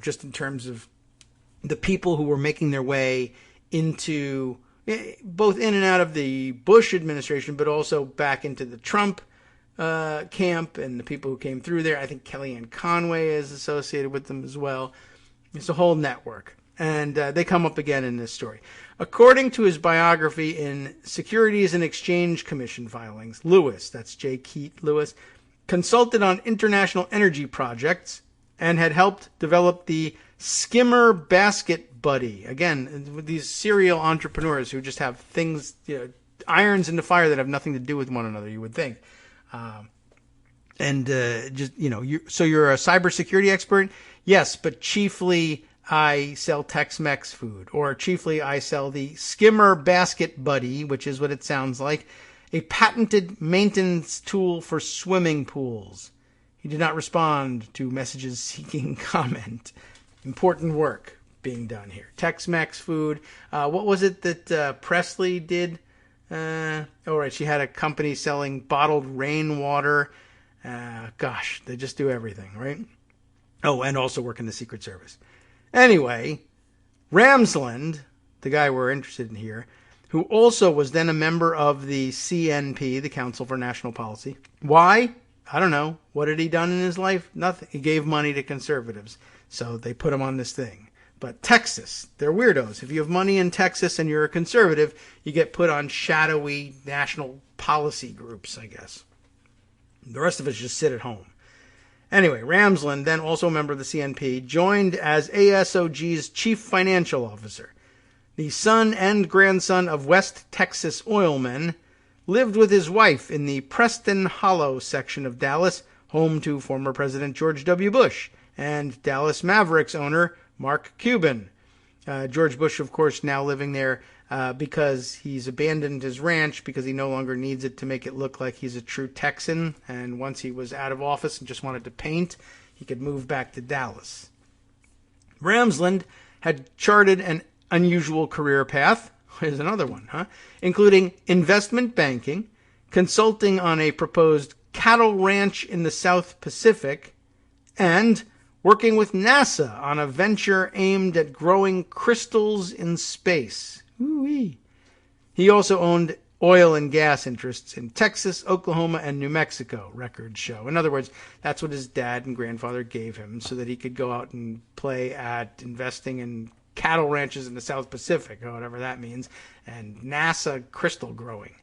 just in terms of the people who were making their way into both in and out of the Bush administration, but also back into the Trump camp and the people who came through there. I think Kellyanne Conway is associated with them as well. It's a whole network. And they come up again in this story. According to his biography in Securities and Exchange Commission filings, Lewis, that's J. Keith Lewis, consulted on international energy projects and had helped develop the Skimmer Basket Buddy. Again, with these serial entrepreneurs who just have things, irons in the fire that have nothing to do with one another, you would think. So you're a cybersecurity expert? Yes, but chiefly I sell Tex-Mex food, or chiefly I sell the Skimmer Basket Buddy, which is what it sounds like, a patented maintenance tool for swimming pools. He did not respond to messages seeking comment. Important work being done here. Tex-Mex food. What was it that Presley did? She had a company selling bottled rainwater. They just do everything, right? Oh, and also work in the Secret Service. Anyway, Ramsland, the guy we're interested in here, who also was then a member of the CNP, the Council for National Policy. Why? I don't know. What had he done in his life? Nothing. He gave money to conservatives. So they put him on this thing. But Texas, they're weirdos. If you have money in Texas and you're a conservative, you get put on shadowy national policy groups, I guess. The rest of us just sit at home. Anyway, Ramsland, then also a member of the CNP, joined as ASOG's chief financial officer. The son and grandson of West Texas oilmen, lived with his wife in the Preston Hollow section of Dallas, home to former President George W. Bush and Dallas Mavericks owner Mark Cuban. George Bush, of course, now living there because he's abandoned his ranch because he no longer needs it to make it look like he's a true Texan. And once he was out of office and just wanted to paint, he could move back to Dallas. Ramsland had charted an unusual career path. Here's another one, including investment banking, consulting on a proposed cattle ranch in the South Pacific, and working with NASA on a venture aimed at growing crystals in space. Ooh-wee. He also owned oil and gas interests in Texas, Oklahoma, and New Mexico, records show. In other words, that's what his dad and grandfather gave him so that he could go out and play at investing in cattle ranches in the South Pacific, or whatever that means, and NASA crystal growing.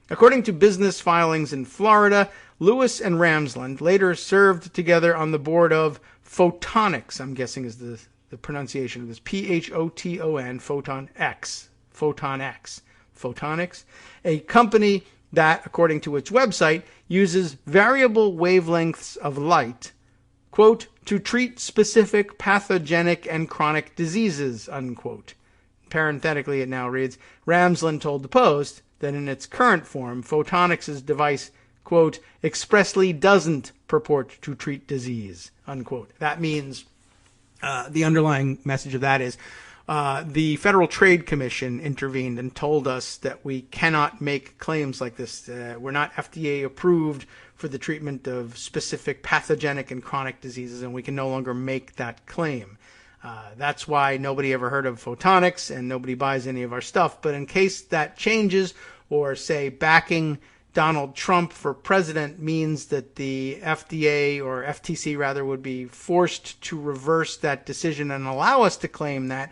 According to business filings in Florida, Lewis and Ramsland later served together on the board of Photonics, I'm guessing is the pronunciation of this, P-H-O-T-O-N, Photonics, a company that, according to its website, uses variable wavelengths of light, quote, to treat specific pathogenic and chronic diseases, unquote. Parenthetically, it now reads, Ramsland told the Post that in its current form, Photonics' device, quote, expressly doesn't purport to treat disease, unquote. That means the underlying message of that is the Federal Trade Commission intervened and told us that we cannot make claims like this. We're not FDA approved for the treatment of specific pathogenic and chronic diseases, and we can no longer make that claim. That's why nobody ever heard of Photonics and nobody buys any of our stuff. But in case that changes, or say backing Donald Trump for president means that the FDA or FTC rather would be forced to reverse that decision and allow us to claim that,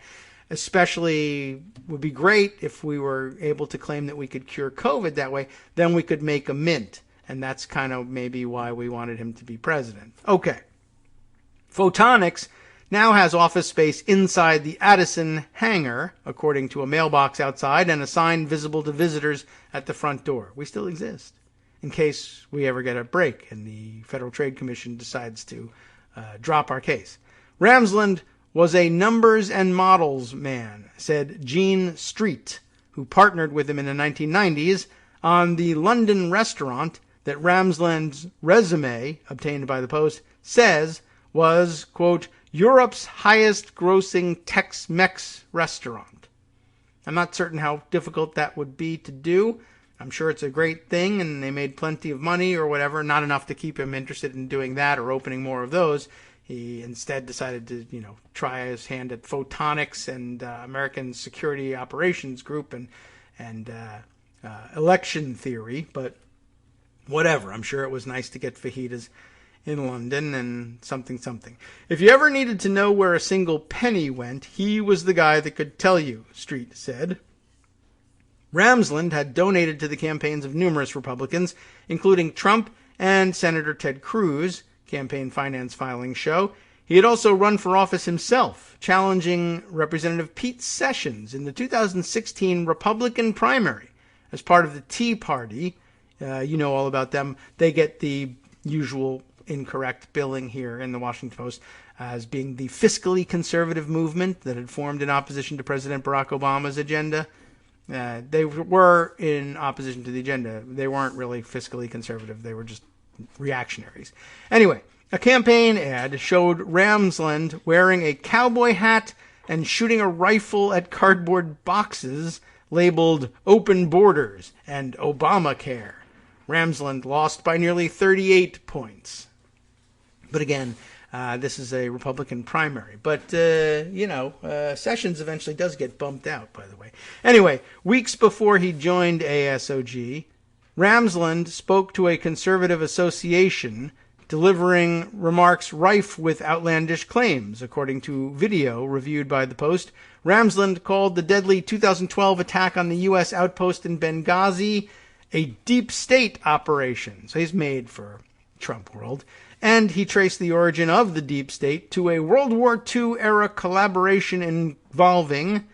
especially would be great if we were able to claim that we could cure COVID that way, then we could make a mint. And that's kind of maybe why we wanted him to be president. Okay. Photonics now has office space inside the Addison hangar, according to a mailbox outside and a sign visible to visitors at the front door. We still exist, in case we ever get a break and the Federal Trade Commission decides to drop our case. Ramsland was a numbers and models man, said Gene Street, who partnered with him in the 1990s on the London restaurant that Ramsland's resume, obtained by the Post, says was, quote, Europe's highest grossing Tex-Mex restaurant. I'm not certain how difficult that would be to do. I'm sure it's a great thing and they made plenty of money or whatever, not enough to keep him interested in doing that or opening more of those. He instead decided to, try his hand at photonics and American Security Operations Group and election theory, but whatever. I'm sure it was nice to get fajitas in London and something. If you ever needed to know where a single penny went, he was the guy that could tell you, Street said. Ramsland had donated to the campaigns of numerous Republicans, including Trump and Senator Ted Cruz, campaign finance filing show. He had also run for office himself, challenging Representative Pete Sessions in the 2016 Republican primary as part of the Tea Party. You know all about them. They get the usual incorrect billing here in the Washington Post as being the fiscally conservative movement that had formed in opposition to President Barack Obama's agenda. They were in opposition to the agenda. They weren't really fiscally conservative. They were just reactionaries. Anyway, a campaign ad showed Ramsland wearing a cowboy hat and shooting a rifle at cardboard boxes labeled Open Borders and Obamacare. Ramsland lost by nearly 38 points. But again, this is a Republican primary. But, Sessions eventually does get bumped out, by the way. Anyway, weeks before he joined ASOG, Ramsland spoke to a conservative association, delivering remarks rife with outlandish claims. According to video reviewed by the Post, Ramsland called the deadly 2012 attack on the U.S. outpost in Benghazi a deep state operation. So he's made for Trump world. And he traced the origin of the deep state to a World War II-era collaboration involving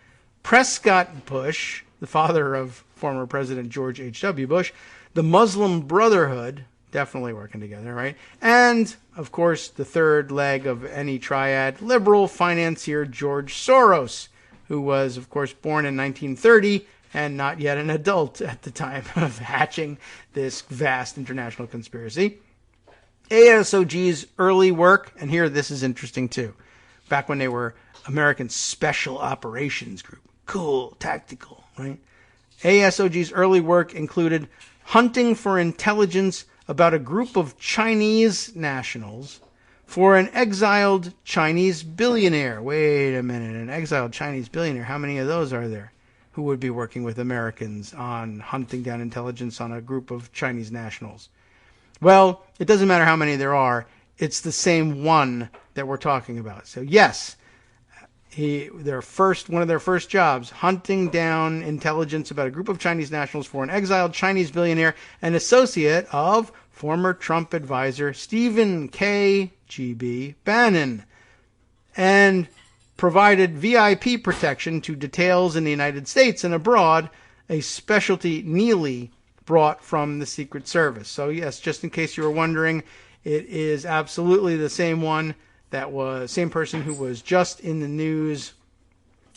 Prescott Bush, the father of former President George H.W. Bush, the Muslim Brotherhood, definitely working together, right? And, of course, the third leg of any triad, liberal financier George Soros, who was, of course, born in 1930 and not yet an adult at the time of hatching this vast international conspiracy. ASOG's early work, and here this is interesting too, back when they were American Special Operations Group. Cool, tactical, right? ASOG's early work included hunting for intelligence about a group of Chinese nationals for an exiled Chinese billionaire. Wait a minute, an exiled Chinese billionaire. How many of those are there who would be working with Americans on hunting down intelligence on a group of Chinese nationals? Well, it doesn't matter how many there are. It's the same one that we're talking about. So yes, one of their first jobs, hunting down intelligence about a group of Chinese nationals for an exiled Chinese billionaire, an associate of former Trump advisor Stephen K. G.B. Bannon, and provided VIP protection to details in the United States and abroad, a specialty Neely brought from the Secret Service. So yes, just in case you were wondering, it is absolutely the same one same person who was just in the news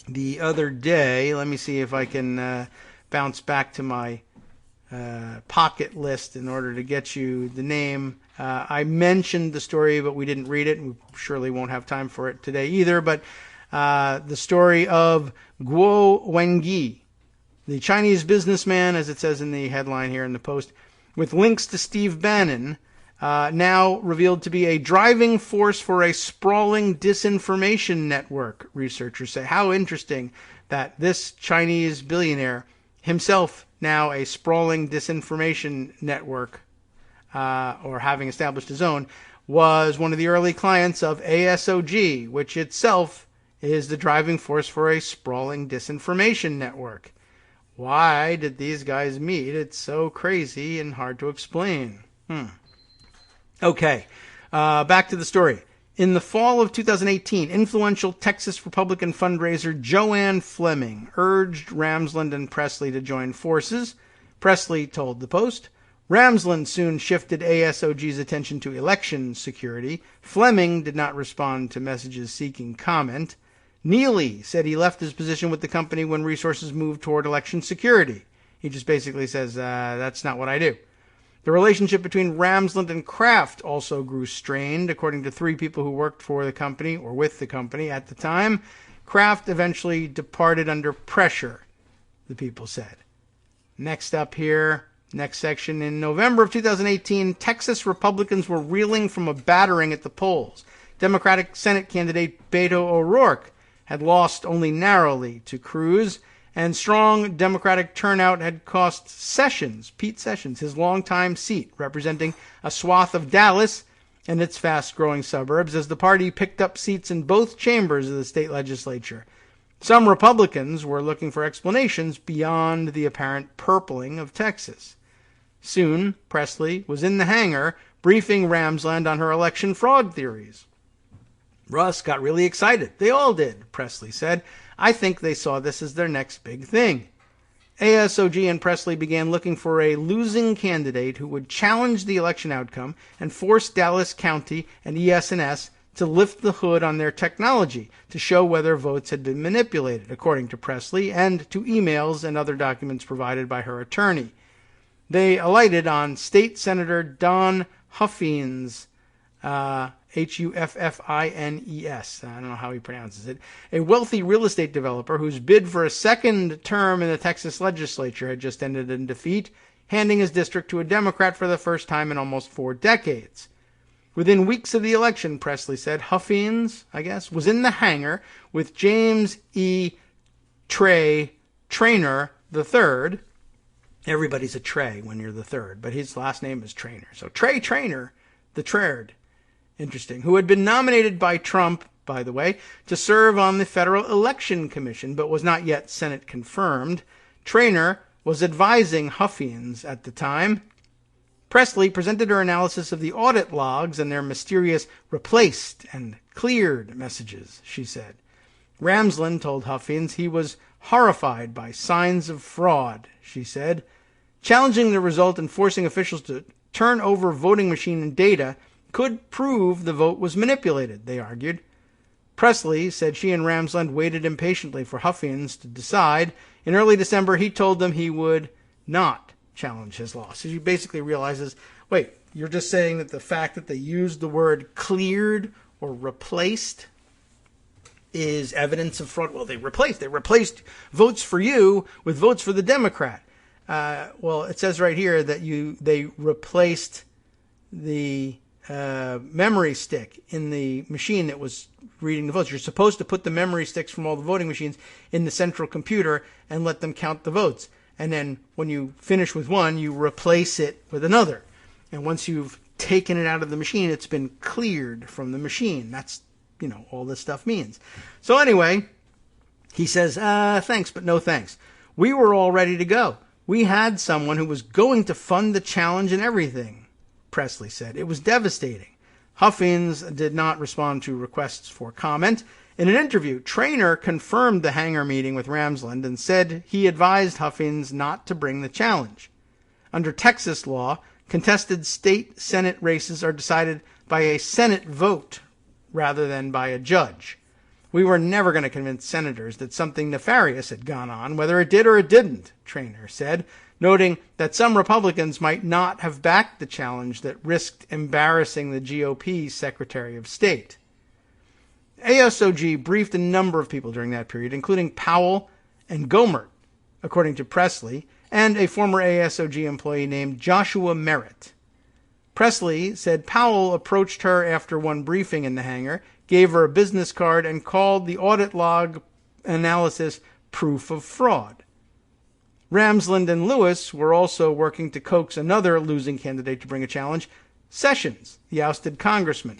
the other day. Let me see if I can bounce back to my pocket list in order to get you the name. I mentioned the story, but we didn't read it, and we surely won't have time for it today either. But the story of Guo Wengi, the Chinese businessman, as it says in the headline here in the Post, with links to Steve Bannon, now revealed to be a driving force for a sprawling disinformation network, researchers say. How interesting that this Chinese billionaire, himself now a sprawling disinformation network, or having established his own, was one of the early clients of ASOG, which itself is the driving force for a sprawling disinformation network. Why did these guys meet? It's so crazy and hard to explain. Okay, back to the story. In the fall of 2018, influential Texas Republican fundraiser Joanne Fleming urged Ramsland and Presley to join forces. Presley told the Post. Ramsland soon shifted ASOG's attention to election security. Fleming did not respond to messages seeking comment. Neely said he left his position with the company when resources moved toward election security. He just basically says, that's not what I do. The relationship between Ramsland and Kraft also grew strained, according to 3 people who worked for the company or with the company at the time. Kraft eventually departed under pressure, the people said. Next up here, next section. In November of 2018, Texas Republicans were reeling from a battering at the polls. Democratic Senate candidate Beto O'Rourke had lost only narrowly to Cruz, and strong Democratic turnout had cost Pete Sessions, his longtime seat, representing a swath of Dallas and its fast-growing suburbs, as the party picked up seats in both chambers of the state legislature. Some Republicans were looking for explanations beyond the apparent purpling of Texas. Soon, Presley was in the hangar, briefing Ramsland on her election fraud theories. Russ got really excited. They all did, Presley said. I think they saw this as their next big thing. ASOG and Presley began looking for a losing candidate who would challenge the election outcome and force Dallas County and ES&S to lift the hood on their technology to show whether votes had been manipulated, according to Presley, and to emails and other documents provided by her attorney. They alighted on State Senator Don Huffines, Huffines. I don't know how he pronounces it. A wealthy real estate developer whose bid for a second term in the Texas legislature had just ended in defeat, handing his district to a Democrat for the first time in almost 4 decades. Within weeks of the election, Presley said, Huffines, was in the hangar with James E. Traynor III. Everybody's a Trey when you're the third, but his last name is Traynor. So Trey Traynor, the Trerd. Interesting. Who had been nominated by Trump, by the way, to serve on the Federal Election Commission, but was not yet Senate confirmed. Traynor was advising Huffines at the time. Presley presented her analysis of the audit logs and their mysterious replaced and cleared messages, she said. Ramsland told Huffines he was horrified by signs of fraud, she said. Challenging the result and forcing officials to turn over voting machine data could prove the vote was manipulated, they argued. Presley said she and Ramsland waited impatiently for Huffines to decide. In early December, he told them he would not challenge his loss. So she basically realizes, wait, you're just saying that the fact that they used the word cleared or replaced is evidence of fraud? Well, they replaced votes for you with votes for the Democrat. Well, it says right here that they replaced the memory stick in the machine that was reading the votes. You're supposed to put the memory sticks from all the voting machines in the central computer and let them count the votes. And then when you finish with one, you replace it with another. And once you've taken it out of the machine, it's been cleared from the machine. That's, all this stuff means. So anyway, he says, thanks, but no thanks. We were all ready to go. We had someone who was going to fund the challenge and everything, Presley said. It was devastating. Huffines did not respond to requests for comment. In an interview, Traynor confirmed the hangar meeting with Ramsland and said he advised Huffines not to bring the challenge. Under Texas law, contested state Senate races are decided by a Senate vote rather than by a judge. We were never going to convince senators that something nefarious had gone on, whether it did or it didn't, Traynor said, noting that some Republicans might not have backed the challenge that risked embarrassing the GOP Secretary of State. ASOG briefed a number of people during that period, including Powell and Gomert, according to Presley, and a former ASOG employee named Joshua Merritt. Presley said Powell approached her after one briefing in the hangar, gave her a business card, and called the audit log analysis proof of fraud. Ramsland and Lewis were also working to coax another losing candidate to bring a challenge, Sessions, the ousted congressman.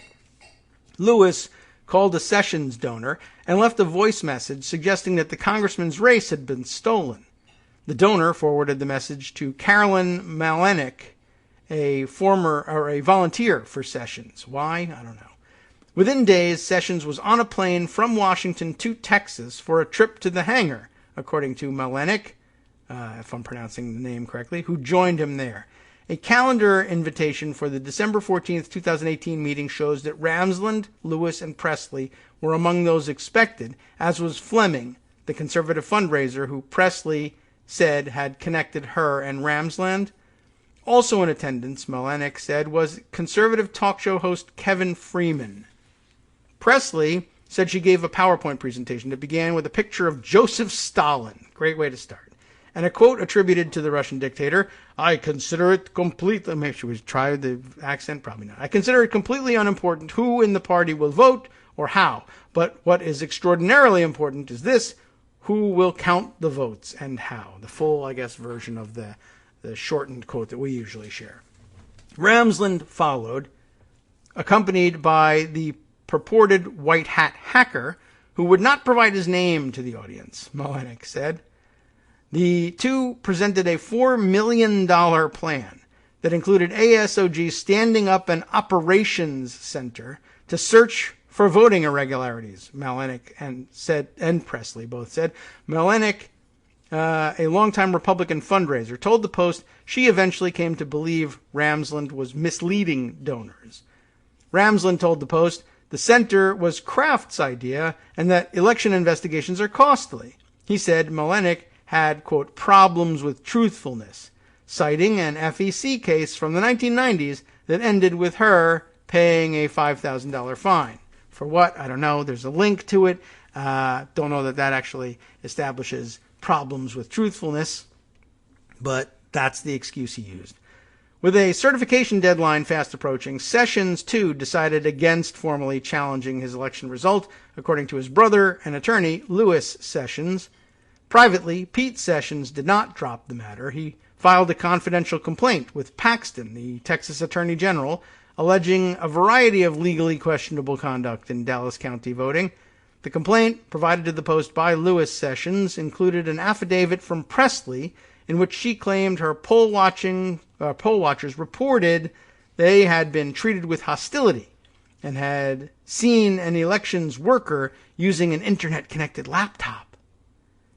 Lewis called a Sessions donor and left a voice message suggesting that the congressman's race had been stolen. The donor forwarded the message to Carolyn Malenik, a volunteer for Sessions. Why? I don't know. Within days, Sessions was on a plane from Washington to Texas for a trip to the hangar, according to Malenik, if I'm pronouncing the name correctly, who joined him there. A calendar invitation for the December 14th, 2018 meeting shows that Ramsland, Lewis, and Presley were among those expected, as was Fleming, the conservative fundraiser who Presley said had connected her and Ramsland. Also in attendance, Malenik said, was conservative talk show host Kevin Freeman. Presley said she gave a PowerPoint presentation that began with a picture of Joseph Stalin. Great way to start. And a quote attributed to the Russian dictator, I consider it completely, maybe she was try the accent, probably not. I consider it completely unimportant who in the party will vote or how. But what is extraordinarily important is this, who will count the votes and how. The full, I guess, version of the shortened quote that we usually share. Ramsland followed, accompanied by the purported white hat hacker who would not provide his name to the audience, Malenik said. The two presented a $4 million plan that included ASOG standing up an operations center to search for voting irregularities, Malenik and Presley both said. Malenik, a longtime Republican fundraiser, told the Post she eventually came to believe Ramsland was misleading donors. Ramsland told the Post the center was Kraft's idea and that election investigations are costly. He said Malenik had, quote, problems with truthfulness, citing an FEC case from the 1990s that ended with her paying a $5,000 fine. For what? I don't know. There's a link to it. Don't know that actually establishes problems with truthfulness, but that's the excuse he used. With a certification deadline fast approaching, Sessions, too, decided against formally challenging his election result, according to his brother and attorney, Lewis Sessions. Privately, Pete Sessions did not drop the matter. He filed a confidential complaint with Paxton, the Texas Attorney General, alleging a variety of legally questionable conduct in Dallas County voting. The complaint, provided to the Post by Lewis Sessions, included an affidavit from Presley in which she claimed her poll watchers reported they had been treated with hostility and had seen an elections worker using an internet-connected laptop.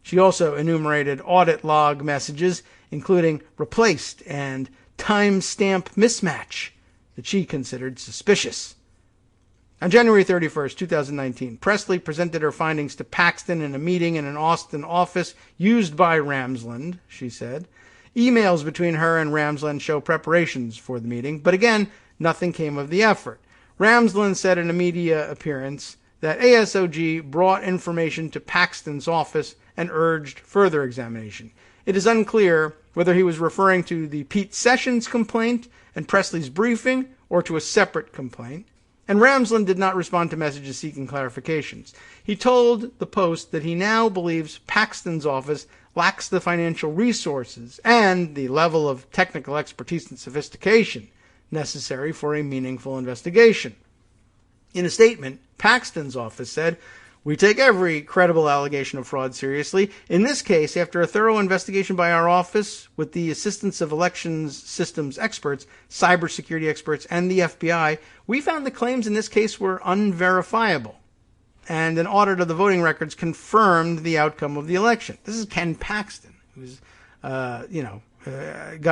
She also enumerated audit log messages, including replaced and timestamp mismatch, that she considered suspicious. On January 31st, 2019, Presley presented her findings to Paxton in a meeting in an Austin office used by Ramsland, she said. Emails between her and Ramsland show preparations for the meeting, but again, nothing came of the effort. Ramsland said in a media appearance that ASOG brought information to Paxton's office and urged further examination. It is unclear whether he was referring to the Pete Sessions complaint and Presley's briefing or to a separate complaint. And Ramsland did not respond to messages seeking clarifications. He told the Post that he now believes Paxton's office lacks the financial resources and the level of technical expertise and sophistication necessary for a meaningful investigation. In a statement, Paxton's office said, "We take every credible allegation of fraud seriously. In this case, after a thorough investigation by our office with the assistance of elections systems experts, cybersecurity experts, and the FBI, we found the claims in this case were unverifiable. And an audit of the voting records confirmed the outcome of the election." This is Ken Paxton, who's, got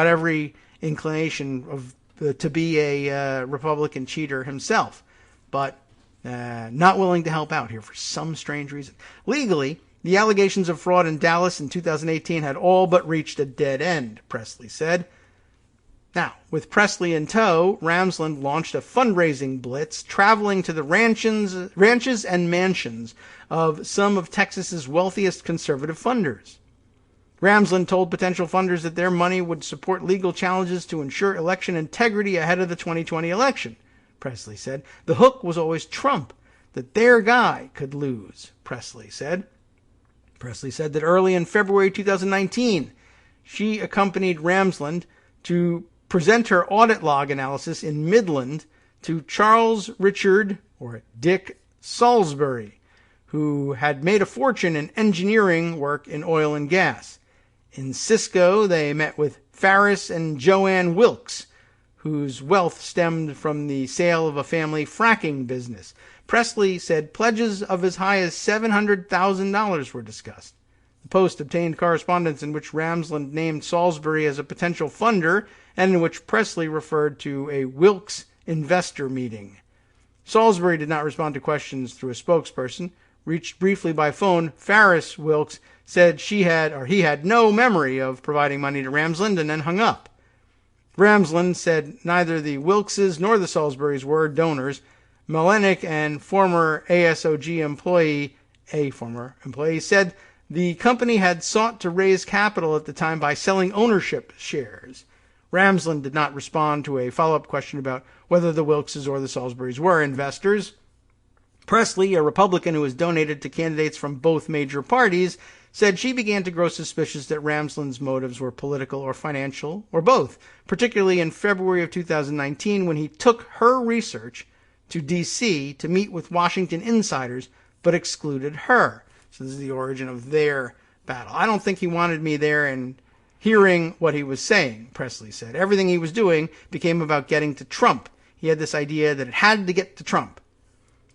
every inclination of to be a Republican cheater himself, but not willing to help out here for some strange reason. Legally, the allegations of fraud in Dallas in 2018 had all but reached a dead end, Presley said. Now, with Presley in tow, Ramsland launched a fundraising blitz, traveling to the ranches and mansions of some of Texas's wealthiest conservative funders. Ramsland told potential funders that their money would support legal challenges to ensure election integrity ahead of the 2020 election. Presley said. The hook was always Trump, that their guy could lose, Presley said. Presley said that early in February 2019, she accompanied Ramsland to present her audit log analysis in Midland to Charles Richard, or Dick Salisbury, who had made a fortune in engineering work in oil and gas. In Cisco, they met with Farris and Joanne Wilkes, whose wealth stemmed from the sale of a family fracking business. Presley said pledges of as high as $700,000 were discussed. The Post obtained correspondence in which Ramsland named Salisbury as a potential funder and in which Presley referred to a Wilkes investor meeting. Salisbury did not respond to questions through a spokesperson. Reached briefly by phone, Farris Wilkes said he had no memory of providing money to Ramsland and then hung up. Ramsland said neither the Wilkeses nor the Salisburys were donors. Malenik and former ASOG employee, said the company had sought to raise capital at the time by selling ownership shares. Ramsland did not respond to a follow-up question about whether the Wilkeses or the Salisburys were investors. Presley, a Republican who was donated to candidates from both major parties, said she began to grow suspicious that Ramsland's motives were political or financial, or both, particularly in February of 2019 when he took her research to D.C. to meet with Washington insiders, but excluded her. So this is the origin of their battle. I don't think he wanted me there and hearing what he was saying, Presley said. Everything he was doing became about getting to Trump. He had this idea that it had to get to Trump.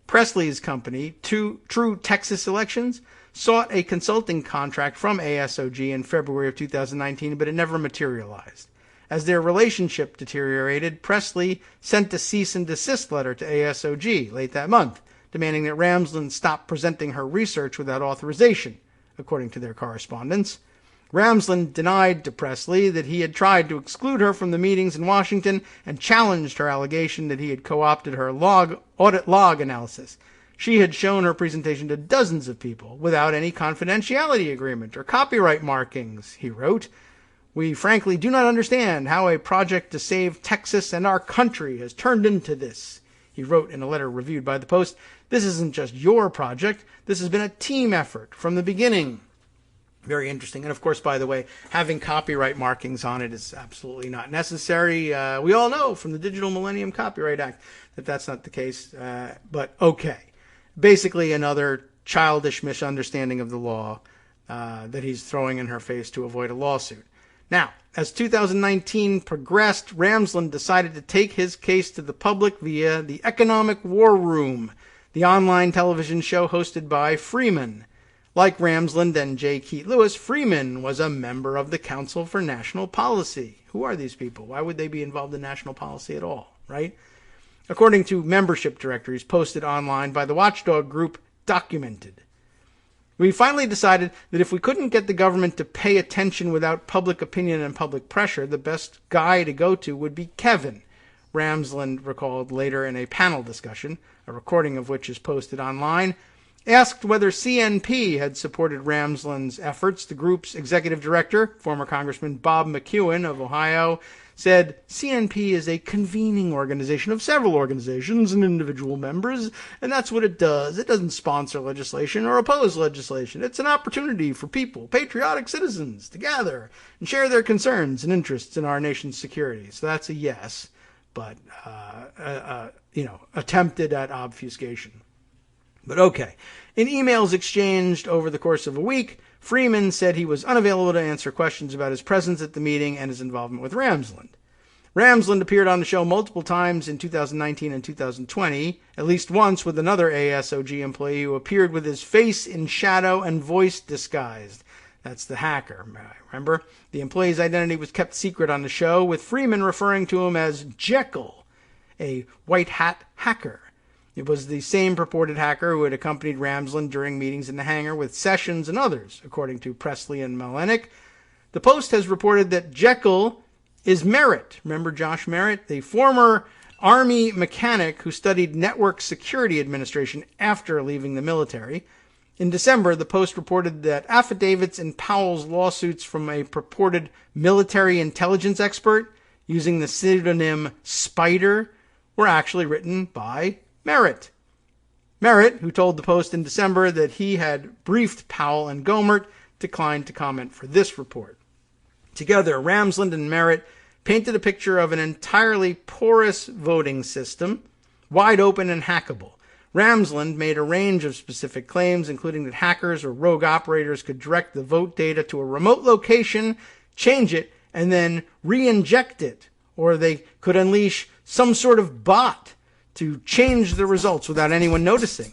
Presley's company, True Texas Elections, sought a consulting contract from ASOG in February of 2019, but it never materialized. As their relationship deteriorated, Presley sent a cease and desist letter to ASOG late that month, demanding that Ramsland stop presenting her research without authorization, according to their correspondence. Ramsland denied to Presley that he had tried to exclude her from the meetings in Washington and challenged her allegation that he had co-opted her audit log analysis. She had shown her presentation to dozens of people without any confidentiality agreement or copyright markings, he wrote. We frankly do not understand how a project to save Texas and our country has turned into this, he wrote in a letter reviewed by the Post. This isn't just your project. This has been a team effort from the beginning. Very interesting. And of course, by the way, having copyright markings on it is absolutely not necessary. We all know from the Digital Millennium Copyright Act that that's not the case. But okay. Basically another childish misunderstanding of the law that he's throwing in her face to avoid a lawsuit. Now, as 2019 progressed, Ramsland decided to take his case to the public via the Economic War Room, the online television show hosted by Freeman. Like Ramsland and J. Keith Lewis, Freeman was a member of the Council for National Policy. Who are these people? Why would they be involved in national policy at all, right? According to membership directories posted online by the watchdog group Documented. We finally decided that if we couldn't get the government to pay attention without public opinion and public pressure, the best guy to go to would be Kevin, Ramsland recalled later in a panel discussion, a recording of which is posted online. Asked whether CNP had supported Ramsland's efforts, the group's executive director, former Congressman Bob McEwen of Ohio, said CNP is a convening organization of several organizations and individual members, and that's what it does. It doesn't sponsor legislation or oppose legislation. It's an opportunity for people, patriotic citizens, to gather and share their concerns and interests in our nation's security. So that's a yes, but, attempted at obfuscation. But okay. In emails exchanged over the course of a week, Freeman said he was unavailable to answer questions about his presence at the meeting and his involvement with Ramsland. Ramsland appeared on the show multiple times in 2019 and 2020, at least once with another ASOG employee who appeared with his face in shadow and voice disguised. That's the hacker, remember? The employee's identity was kept secret on the show, with Freeman referring to him as Jekyll, a white hat hacker. It was the same purported hacker who had accompanied Ramsland during meetings in the hangar with Sessions and others, according to Presley and Malenik. The Post has reported that Jekyll is Merritt. Remember Josh Merritt, the former Army mechanic who studied network security administration after leaving the military. In December, the Post reported that affidavits in Powell's lawsuits from a purported military intelligence expert using the pseudonym Spider were actually written by Merritt. Merritt, who told the Post in December that he had briefed Powell and Gohmert, declined to comment for this report. Together, Ramsland and Merritt painted a picture of an entirely porous voting system, wide open and hackable. Ramsland made a range of specific claims, including that hackers or rogue operators could direct the vote data to a remote location, change it, and then re-inject it, or they could unleash some sort of bot to change the results without anyone noticing.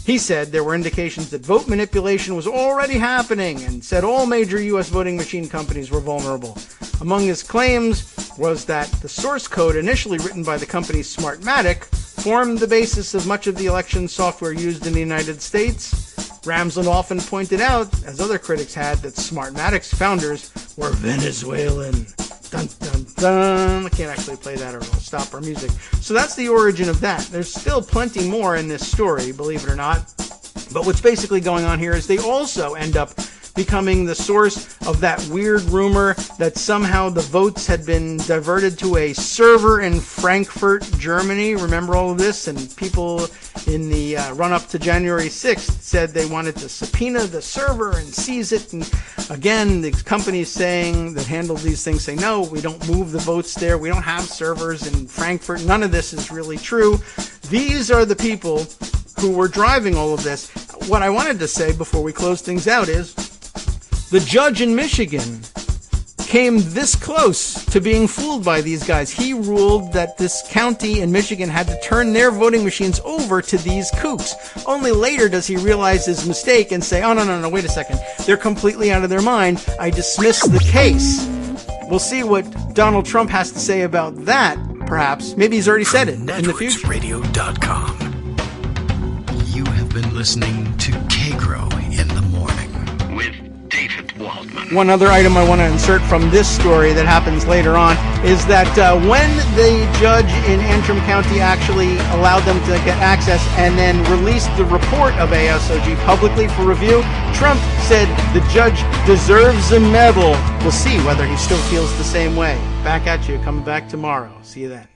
He said there were indications that vote manipulation was already happening and said all major U.S. voting machine companies were vulnerable. Among his claims was that the source code initially written by the company Smartmatic formed the basis of much of the election software used in the United States. Ramsland often pointed out, as other critics had, that Smartmatic's founders were Venezuelan. Dun, dun, dun. I can't actually play that or we'll stop our music. So that's the origin of that. There's still plenty more in this story, believe it or not. But what's basically going on here is they also end up becoming the source of that weird rumor that somehow the votes had been diverted to a server in Frankfurt, Germany. Remember all of this? And people in the run-up to January 6th said they wanted to subpoena the server and seize it. And again, the companies saying that handled these things say, no, we don't move the votes there. We don't have servers in Frankfurt. None of this is really true. These are the people who were driving all of this. What I wanted to say before we close things out is the judge in Michigan came this close to being fooled by these guys. He ruled that this county in Michigan had to turn their voting machines over to these kooks. Only later does he realize his mistake and say, oh, no, wait a second. They're completely out of their mind. I dismiss the case. We'll see what Donald Trump has to say about that, perhaps. Maybe he's already said it in the future. NetworksRadio.com. You have been listening to Kagro in the Morning with David Waldman. One other item I want to insert from this story that happens later on is that when the judge in Antrim County actually allowed them to get access and then released the report of ASOG publicly for review, Trump said the judge deserves a medal. We'll see whether he still feels the same way. Back at you, coming back tomorrow. See you then.